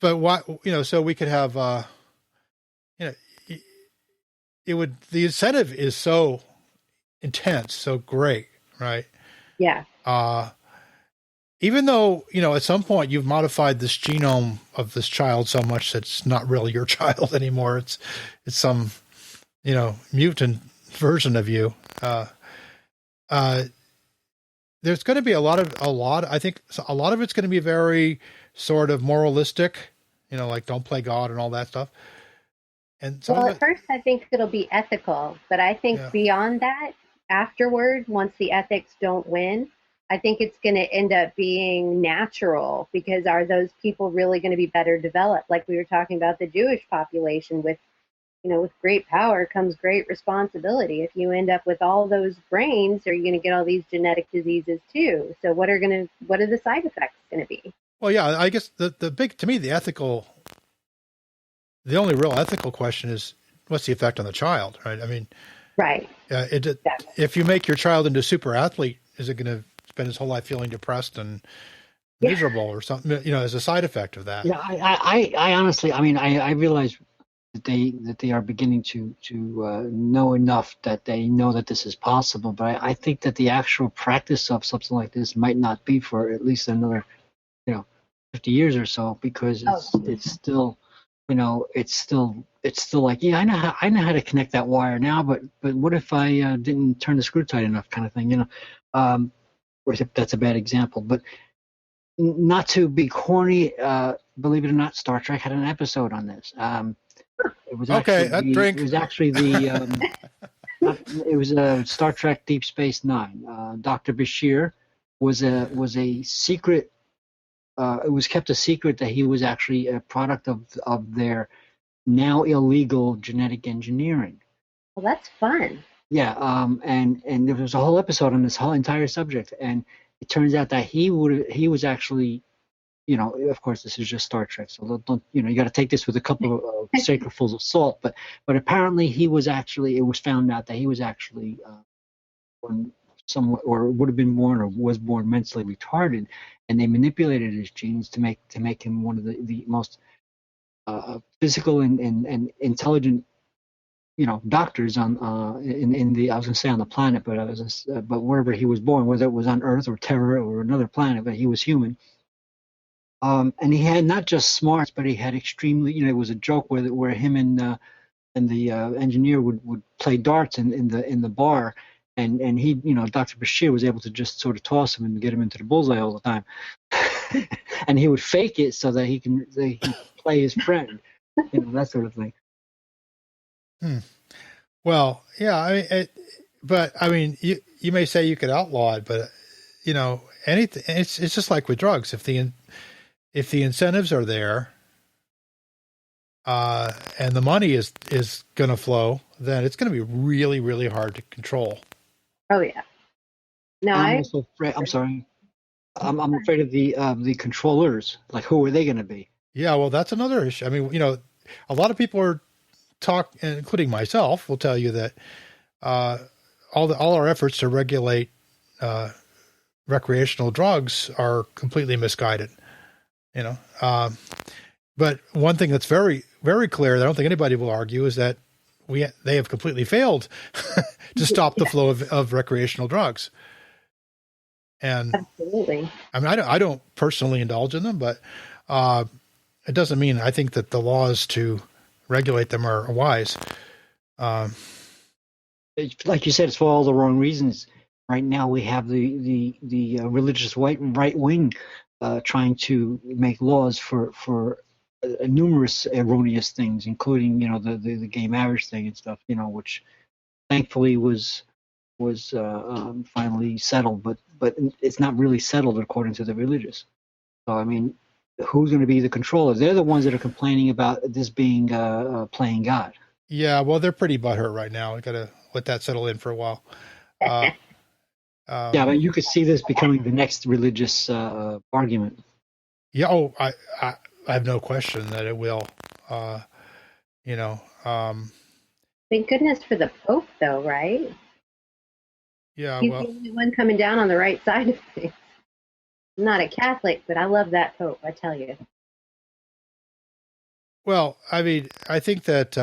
But what, so we could have, the incentive is so intense, so great, right? Yeah. Even though, at some point you've modified this genome of this child so much that it's not really your child anymore. It's some, mutant version of you. There's going to be a lot. I think a lot of it's going to be very sort of moralistic, like don't play God and all that stuff. And at first I think it'll be ethical, but I think beyond that, afterward, once the ethics don't win, I think it's going to end up being natural, because are those people really going to be better developed? Like we were talking about the Jewish population, with great power comes great responsibility. If you end up with all those brains, are you going to get all these genetic diseases too? So what are the side effects going to be? Well, yeah, I guess the only real ethical question is what's the effect on the child, right? I mean, right. If you make your child into a super athlete, is it going to spend his whole life feeling depressed and miserable or something, as a side effect of that? Yeah, I honestly, I realize that they are beginning to know enough that they know that this is possible, but I think that the actual practice of something like this might not be for at least another 50 years or so, because it's still it's still like, I know how to connect that wire now, but what if I didn't turn the screw tight enough, kind of thing, or if that's a bad example. But not to be corny, believe it or not, Star Trek had an episode on this. It was drink. It was actually it was Star Trek Deep Space Nine. Dr. Bashir was a secret. It was kept a secret that he was actually a product of their now illegal genetic engineering. Well, that's fun. Yeah, and there was a whole episode on this whole entire subject, and it turns out that he was actually, of course this is just Star Trek, so don't you got to take this with a couple of shakerfuls of salt, but apparently it was found out that he was actually somewhat, or would have been born or was born mentally retarded, and they manipulated his genes to make him one of the most physical and intelligent doctors on in the, I was going to say on the planet, but wherever he was born, whether it was on Earth or Terra or another planet, but he was human. And he had not just smarts, but he had extremely, it was a joke where him and the engineer would play darts in the bar, and he, Dr. Bashir was able to just sort of toss him and get him into the bullseye all the time, and he would fake it so that he can play his friend, that sort of thing. Well, yeah, I mean, you may say you could outlaw it, but anything. It's just like with drugs. If the incentives are there, and the money is going to flow, then it's going to be really, really hard to control. Oh yeah. No, I'm also afraid. I'm sorry. I'm afraid of the controllers. Like, who are they going to be? Yeah, well, that's another issue. I mean, a lot of people including myself, will tell you that all our efforts to regulate recreational drugs are completely misguided. But one thing that's very, very clear that I don't think anybody will argue is that they have completely failed to stop the flow of recreational drugs. And absolutely. I mean, I don't personally indulge in them, but it doesn't mean I think that the laws to regulate them are wise. Like you said, it's for all the wrong reasons. Right now, we have the religious right wing trying to make laws for numerous erroneous things, including the gay marriage thing and stuff. Which thankfully was finally settled, but it's not really settled according to the religious. So I mean, who's going to be the controller? They're the ones that are complaining about this being playing God. Yeah, well, they're pretty butthurt right now. I got to let that settle in for a while. Yeah, but you could see this becoming the next religious argument. Yeah, I have no question that it will. Thank goodness for the Pope, though, right? Yeah, he's the only one coming down on the right side of things. I'm not a Catholic, but I love that Pope, I tell you. Well, I mean, I think that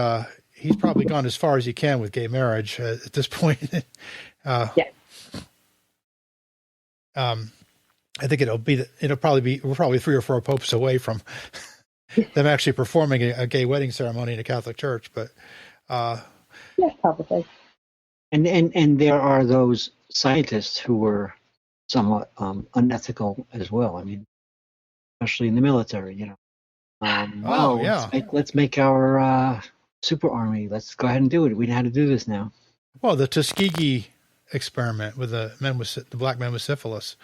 he's probably gone as far as he can with gay marriage at this point. Yeah. I think we're probably 3 or 4 popes away from them actually performing a gay wedding ceremony in a Catholic church, but yeah, probably. And there are those scientists who were somewhat unethical as well. I mean, especially in the military, yeah. Let's make our super army. Let's go ahead and do it. We know how to do this now. Well, the Tuskegee experiment with the black men with syphilis,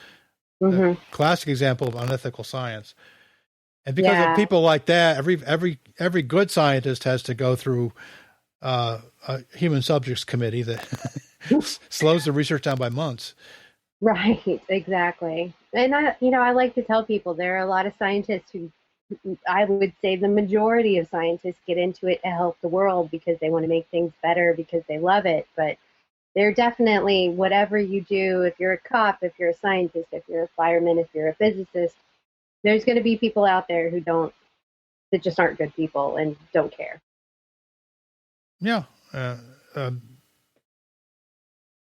Mm-hmm. classic example of unethical science. And because of people like that, every good scientist has to go through a human subjects committee that slows the research down by months. Right, exactly. And I like to tell people there are a lot of scientists who, I would say the majority of scientists get into it to help the world because they want to make things better because they love it. But they're definitely, whatever you do, if you're a cop, if you're a scientist, if you're a fireman, if you're a physicist, there's going to be people out there that just aren't good people and don't care. Yeah.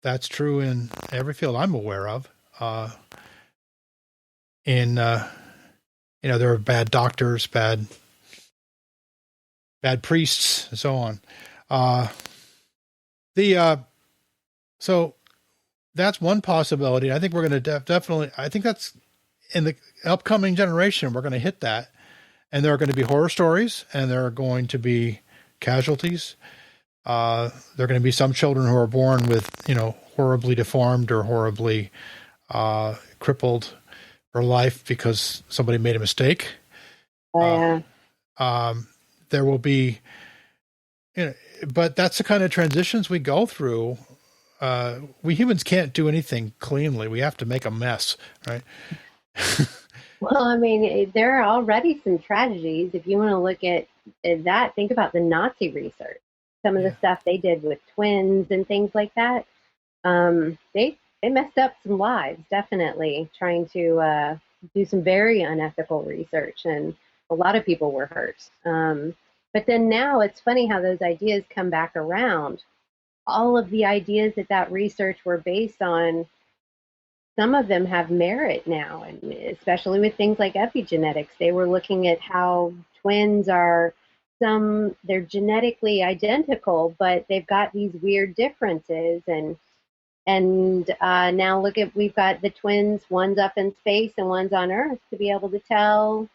That's true in every field I'm aware of. There are bad doctors, bad priests, and so on. So that's one possibility. I think we're going to definitely. I think that's in the upcoming generation. We're going to hit that, and there are going to be horror stories, and there are going to be casualties. There are going to be some children who are born with, horribly deformed or horribly crippled for life because somebody made a mistake. Yeah. There will be, but that's the kind of transitions we go through. We humans can't do anything cleanly. We have to make a mess, right? Well, I mean, there are already some tragedies. If you want to look at that, think about the Nazi research. Some of the stuff they did with twins and things like that. They messed up some lives, definitely, trying to do some very unethical research, and a lot of people were hurt. But then now it's funny how those ideas come back around. All of the ideas that research were based on, some of them have merit now, and especially with things like epigenetics. They were looking at how twins are they're genetically identical, but they've got these weird differences, and now look at, we've got the twins, one's up in space and one's on Earth, to be able to tell.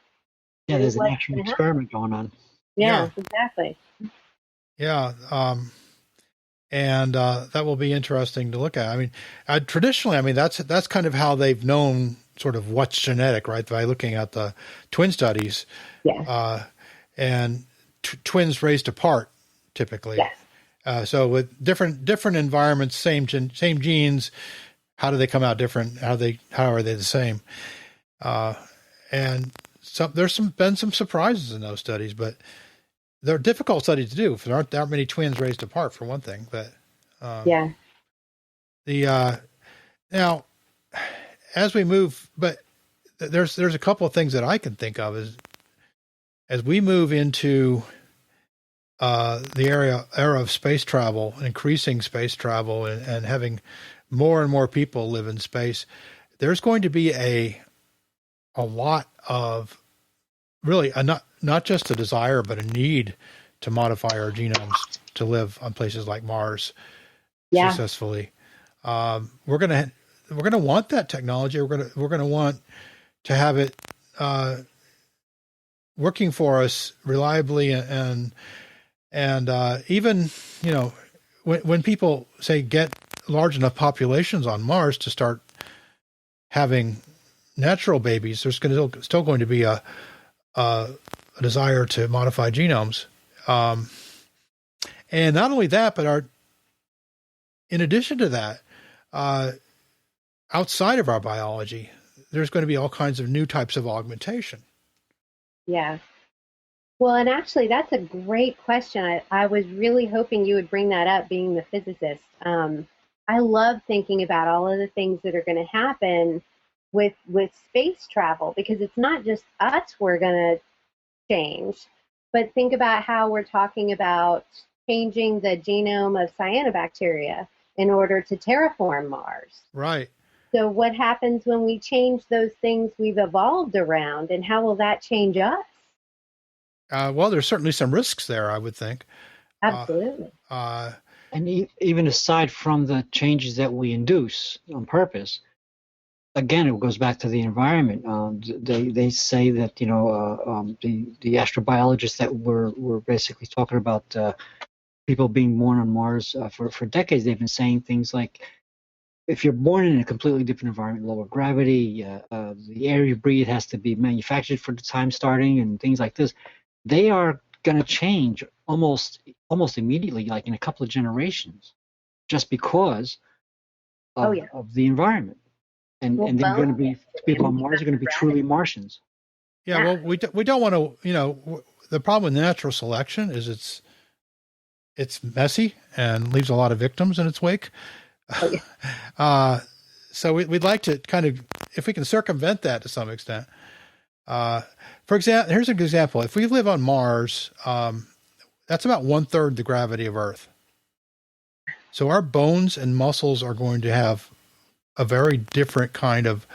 Yeah, there's an actual experiment going on. Yeah, exactly. Yeah. And that will be interesting to look at. I mean, traditionally, I mean, that's kind of how they've known sort of what's genetic, right? By looking at the twin studies. Yeah. And twins raised apart, typically. Yes. So with different environments, same genes, how do they come out different? How are they the same? And there's been some surprises in those studies, but they're difficult studies to do. There aren't that many twins raised apart, for one thing. But yeah. Now, as we move, but there's a couple of things that I can think of as we move into the era of space travel, increasing space travel, and having more and more people live in space. There's going to be a lot of really not just a desire, but a need to modify our genomes to live on places like Mars successfully. We're gonna want that technology. We're gonna want to have it working for us reliably, and even, you know, when people say get large enough populations on Mars to start having natural babies, there's still going to be a desire to modify genomes. And not only that, but in addition to that, outside of our biology, there's going to be all kinds of new types of augmentation. Yeah. Well, and actually, that's a great question. I was really hoping you would bring that up, being the physicist. I love thinking about all of the things that are going to happen with space travel, because it's not just us we're going to change, but think about how we're talking about changing the genome of cyanobacteria in order to terraform Mars. Right. So what happens when we change those things we've evolved around, and how will that change us? Well, there's certainly some risks there, I would think. Absolutely. And even aside from the changes that we induce on purpose, again, it goes back to the environment. They say that, you know, the astrobiologists that were basically talking about people being born on Mars for decades, they've been saying things like, if you're born in a completely different environment, lower gravity, the air you breathe has to be manufactured for the time starting, and things like this, they are going to change almost immediately, like in a couple of generations, just because of the environment. And they're going to be, people on Mars are going to be truly Martians. Yeah, well, we don't want to, you know, the problem with natural selection is it's messy and leaves a lot of victims in its wake. So we'd like to kind of, if we can circumvent that to some extent. For example, here's an example. If we live on Mars, that's about 1/3 the gravity of Earth. So our bones and muscles are going to have a very different kind of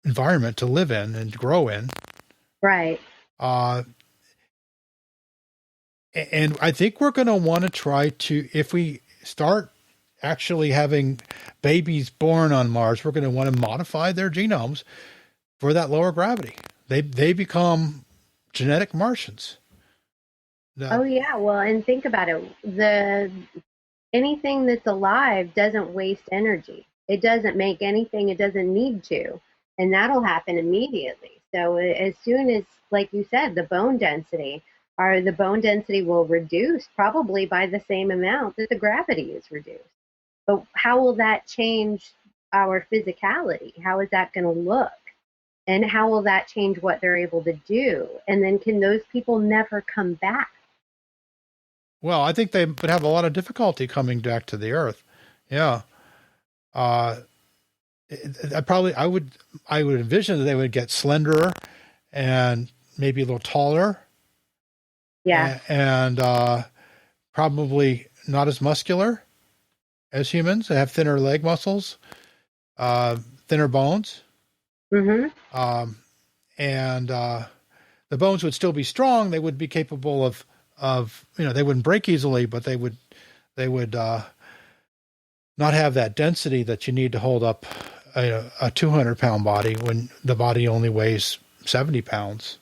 environment to live in and to grow in. Right. And I think we're going to want to try to, if we start actually having babies born on Mars, we're going to want to modify their genomes for that lower gravity. They become genetic Martians. Oh yeah, well, and think about it. Anything that's alive doesn't waste energy. It doesn't make anything it doesn't need to, and that'll happen immediately. So as soon as, like you said, the bone density will reduce probably by the same amount that the gravity is reduced. But how will that change our physicality? How is that going to look? And how will that change what they're able to do? And then can those people never come back? Well, I think they would have a lot of difficulty coming back to the Earth. Yeah. I would envision that they would get slenderer and maybe a little taller. Yeah. And probably not as muscular as humans. They have thinner leg muscles, thinner bones. Mm-hmm. And the bones would still be strong. They would be capable of they wouldn't break easily, but they would not have that density that you need to hold up a 200-pound body when the body only weighs 70 pounds.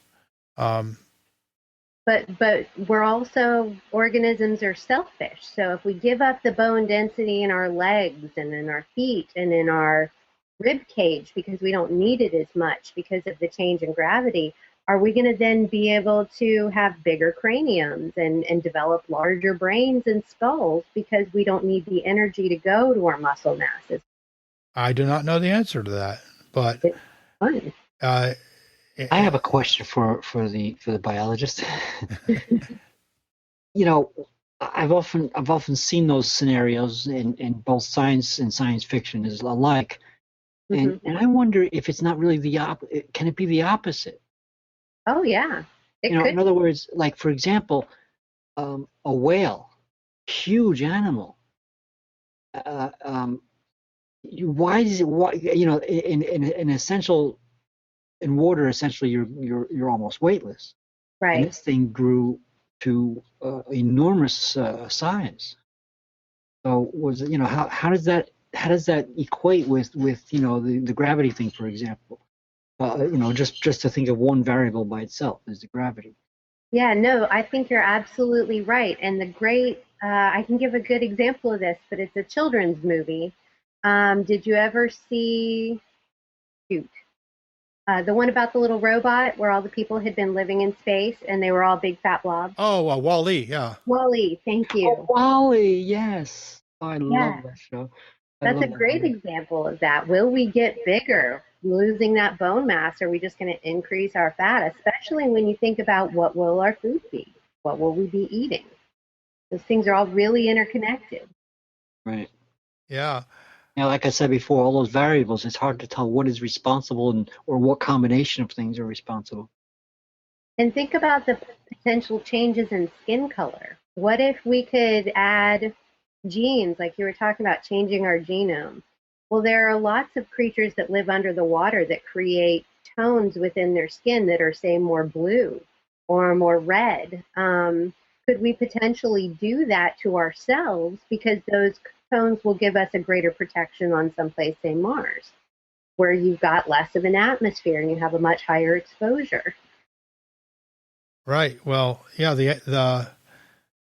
But we're also, organisms are selfish. So if we give up the bone density in our legs and in our feet and in our rib cage because we don't need it as much because of the change in gravity, are we going to then be able to have bigger craniums and develop larger brains and skulls because we don't need the energy to go to our muscle masses? I do not know the answer to that, but it's fun. I have a question for the biologist. I've often seen those scenarios in both science and science fiction as alike, and I wonder if it's not really can it be the opposite? Oh yeah, it could. In other words, like for example, a whale, huge animal. Why in essential. In water, essentially, you're almost weightless. Right. And this thing grew to enormous size. So how does that equate with the gravity thing, for example? Just to think of one variable by itself is the gravity. Yeah, no, I think you're absolutely right. And I can give a good example of this, but it's a children's movie. Did you ever see? The one about the little robot where all the people had been living in space and they were all big fat blobs. Oh, Wall-E, yeah. Wall-E, thank you. Oh, Wall-E, yes. I love that show. That's a great example of that. Will we get bigger? Losing that bone mass, or are we just going to increase our fat? Especially when you think about what will our food be? What will we be eating? Those things are all really interconnected. Right. Yeah. Like I said before, all those variables, it's hard to tell what is responsible or what combination of things are responsible. And think about the potential changes in skin color. What if we could add genes, like you were talking about changing our genome? Well, there are lots of creatures that live under the water that create tones within their skin that are, say, more blue or more red. Could we potentially do that to ourselves because those tones will give us a greater protection on someplace, say Mars, where you've got less of an atmosphere and you have a much higher exposure? Right. Well, yeah,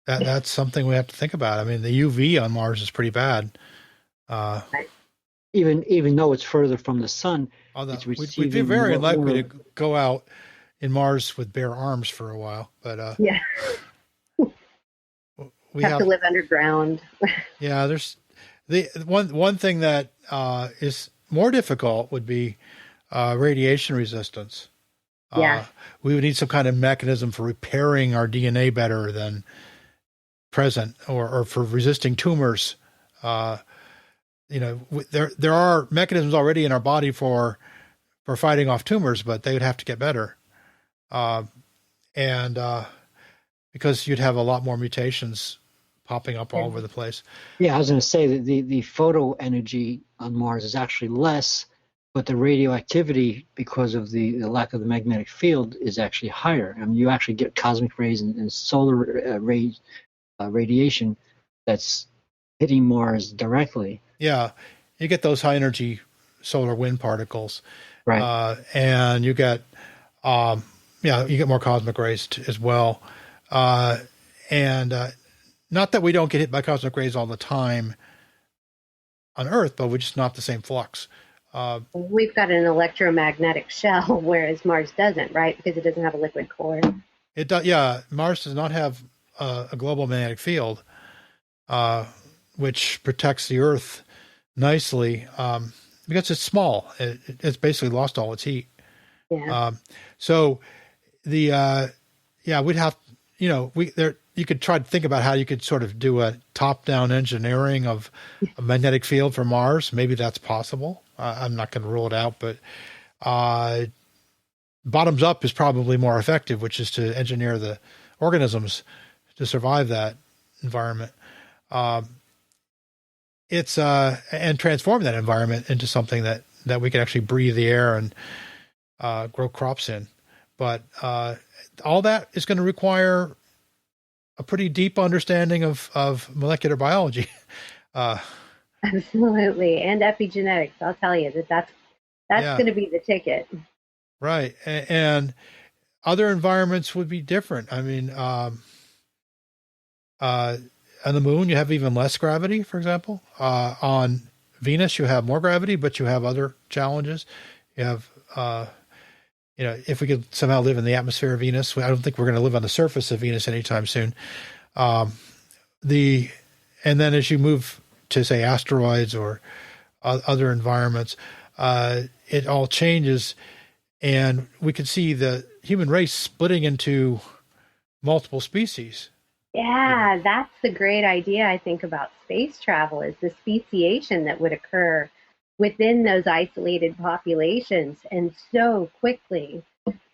that's something we have to think about. I mean, the UV on Mars is pretty bad. Right. Even though it's further from the sun, we'd be very unlikely to go out in Mars with bare arms for a while. But yeah. We have to live underground. Yeah, there's the one thing that is more difficult would be radiation resistance. Yeah, we would need some kind of mechanism for repairing our DNA better than present, or for resisting tumors. There are mechanisms already in our body for fighting off tumors, but they would have to get better, because you'd have a lot more mutations popping up all over the place. Yeah, I was going to say that the photo energy on Mars is actually less, but the radioactivity, because of the lack of the magnetic field, is actually higher. I mean, you actually get cosmic rays and solar rays, radiation that's hitting Mars directly. Yeah, you get those high energy solar wind particles, right? And you get, you get more cosmic rays as well, not that we don't get hit by cosmic rays all the time on Earth, but we're just not the same flux. We've got an electromagnetic shell, whereas Mars doesn't, right? Because it doesn't have a liquid core. It does. Yeah, Mars does not have a global magnetic field, which protects the Earth nicely, because it's small. It's basically lost all its heat. Yeah. So we'd have, you could try to think about how you could sort of do a top-down engineering of a magnetic field for Mars. Maybe that's possible. I'm not going to rule it out, but bottoms up is probably more effective, which is to engineer the organisms to survive that environment. it's and transform that environment into something that we can actually breathe the air and grow crops in. But all that is going to require a pretty deep understanding of molecular biology. Absolutely, and epigenetics. I'll tell you that's going to be the ticket. Right, and other environments would be different. I mean, on the moon, you have even less gravity, for example. On Venus, you have more gravity, but you have other challenges. You have, if we could somehow live in the atmosphere of Venus, I don't think we're going to live on the surface of Venus anytime soon. And then as you move to, say, asteroids or other environments, it all changes. And we can see the human race splitting into multiple species. Yeah, that's the great idea, I think, about space travel, is the speciation that would occur within those isolated populations and so quickly.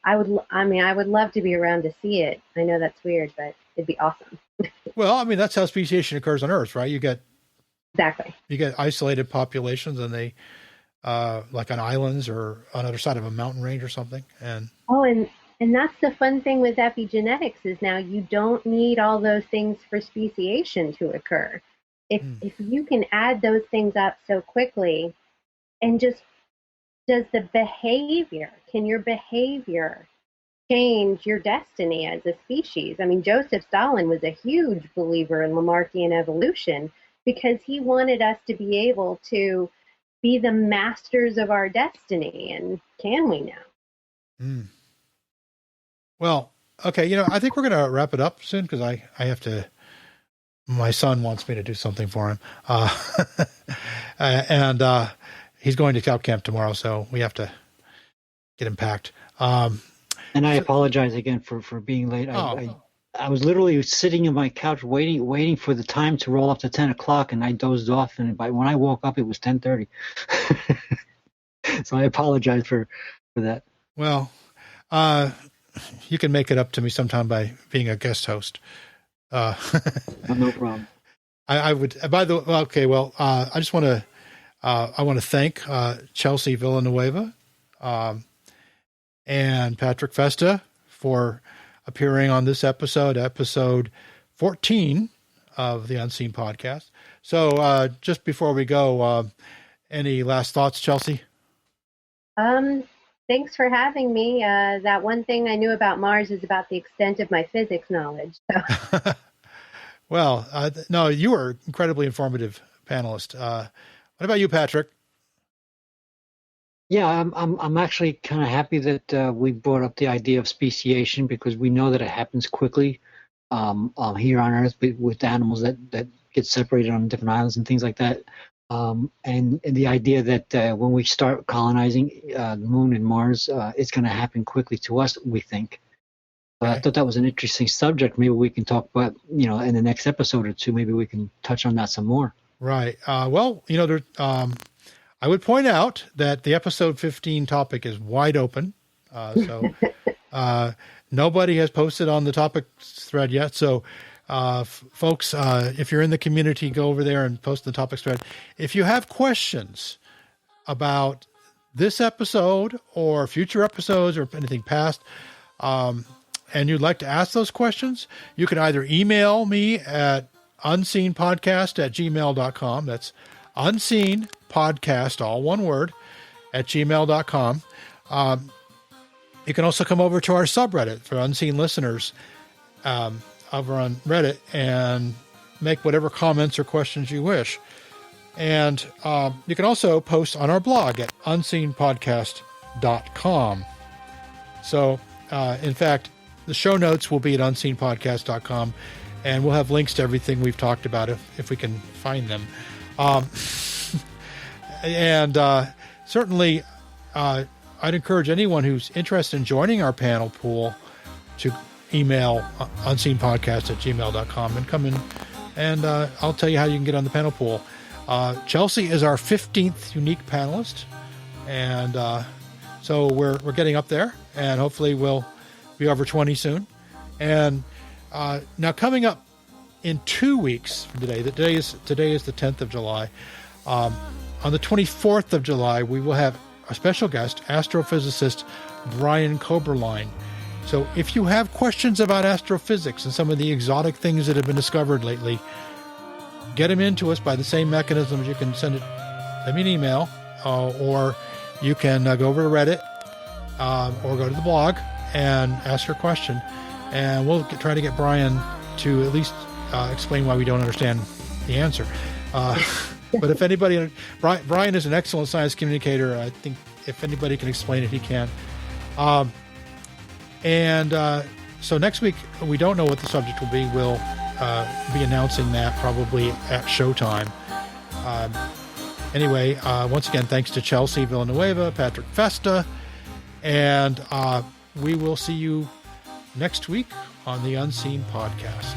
I would love to be around to see it. I know that's weird, but it'd be awesome. Well, I mean, that's how speciation occurs on Earth, right? You get isolated populations, and they like on islands or on the other side of a mountain range or something. And that's the fun thing with epigenetics, is now you don't need all those things for speciation to occur. If you can add those things up so quickly, and just can your behavior change your destiny as a species? I mean, Joseph Stalin was a huge believer in Lamarckian evolution because he wanted us to be able to be the masters of our destiny. And can we now? Well, okay, I think we're going to wrap it up soon because I have to. My son wants me to do something for him, and he's going to scout camp tomorrow, so we have to get him packed. And I apologize again for being late. I was literally sitting in my couch waiting for the time to roll up to 10 o'clock, and I dozed off. And when I woke up, it was 10:30. So I apologize for that. Well, you can make it up to me sometime by being a guest host. No problem. I would. By the way, okay. Well, I just want to. I want to thank Chelsea Villaneuva and Patrick FEsta for appearing on this episode 14 of the Unseen Podcast. So, just before we go, any last thoughts, Chelsea? Thanks for having me. That one thing I knew about Mars is about the extent of my physics knowledge. So. Well, no, you were an incredibly informative panelist. What about you, Patrick? Yeah, I'm actually kind of happy that we brought up the idea of speciation, because we know that it happens quickly here on Earth with animals that get separated on different islands and things like that. And the idea that when we start colonizing the Moon and Mars, it's going to happen quickly to us, we think. Okay. I thought that was an interesting subject. Maybe we can talk about, in the next episode or two, maybe we can touch on that some more. Right. Well, I would point out that the episode 15 topic is wide open. So nobody has posted on the topic thread yet. So folks, if you're in the community, go over there and post the topics thread. If you have questions about this episode or future episodes or anything past, and you'd like to ask those questions, you can either email me at unseenpodcast@gmail.com. That's unseenpodcast, all one word, @gmail.com. You can also come over to our subreddit for unseen listeners over on Reddit and make whatever comments or questions you wish. And you can also post on our blog at unseenpodcast.com. So, in fact, the show notes will be at unseenpodcast.com, and we'll have links to everything we've talked about if we can find them. And certainly, I'd encourage anyone who's interested in joining our panel pool to email unseenpodcast@gmail.com and come in, and I'll tell you how you can get on the panel pool. Chelsea is our 15th unique panelist, and so we're getting up there, and hopefully we'll be over 20 soon. And now coming up in 2 weeks from today, today is the 10th of July, On the 24th of July, we will have a special guest, astrophysicist Brian Koberlein. So if you have questions about astrophysics and some of the exotic things that have been discovered lately, get them into us by the same mechanisms. You can send me an email, or you can go over to Reddit, or go to the blog and ask your question. And we'll try to get Brian to at least explain why we don't understand the answer. But if anybody, Brian is an excellent science communicator. I think if anybody can explain it, he can. So next week, we don't know what the subject will be. We'll be announcing that probably at showtime. Anyway, once again, thanks to Chelsea Villaneuva, Patrick FEsta, and we will see you next week on the Unseen Podcast.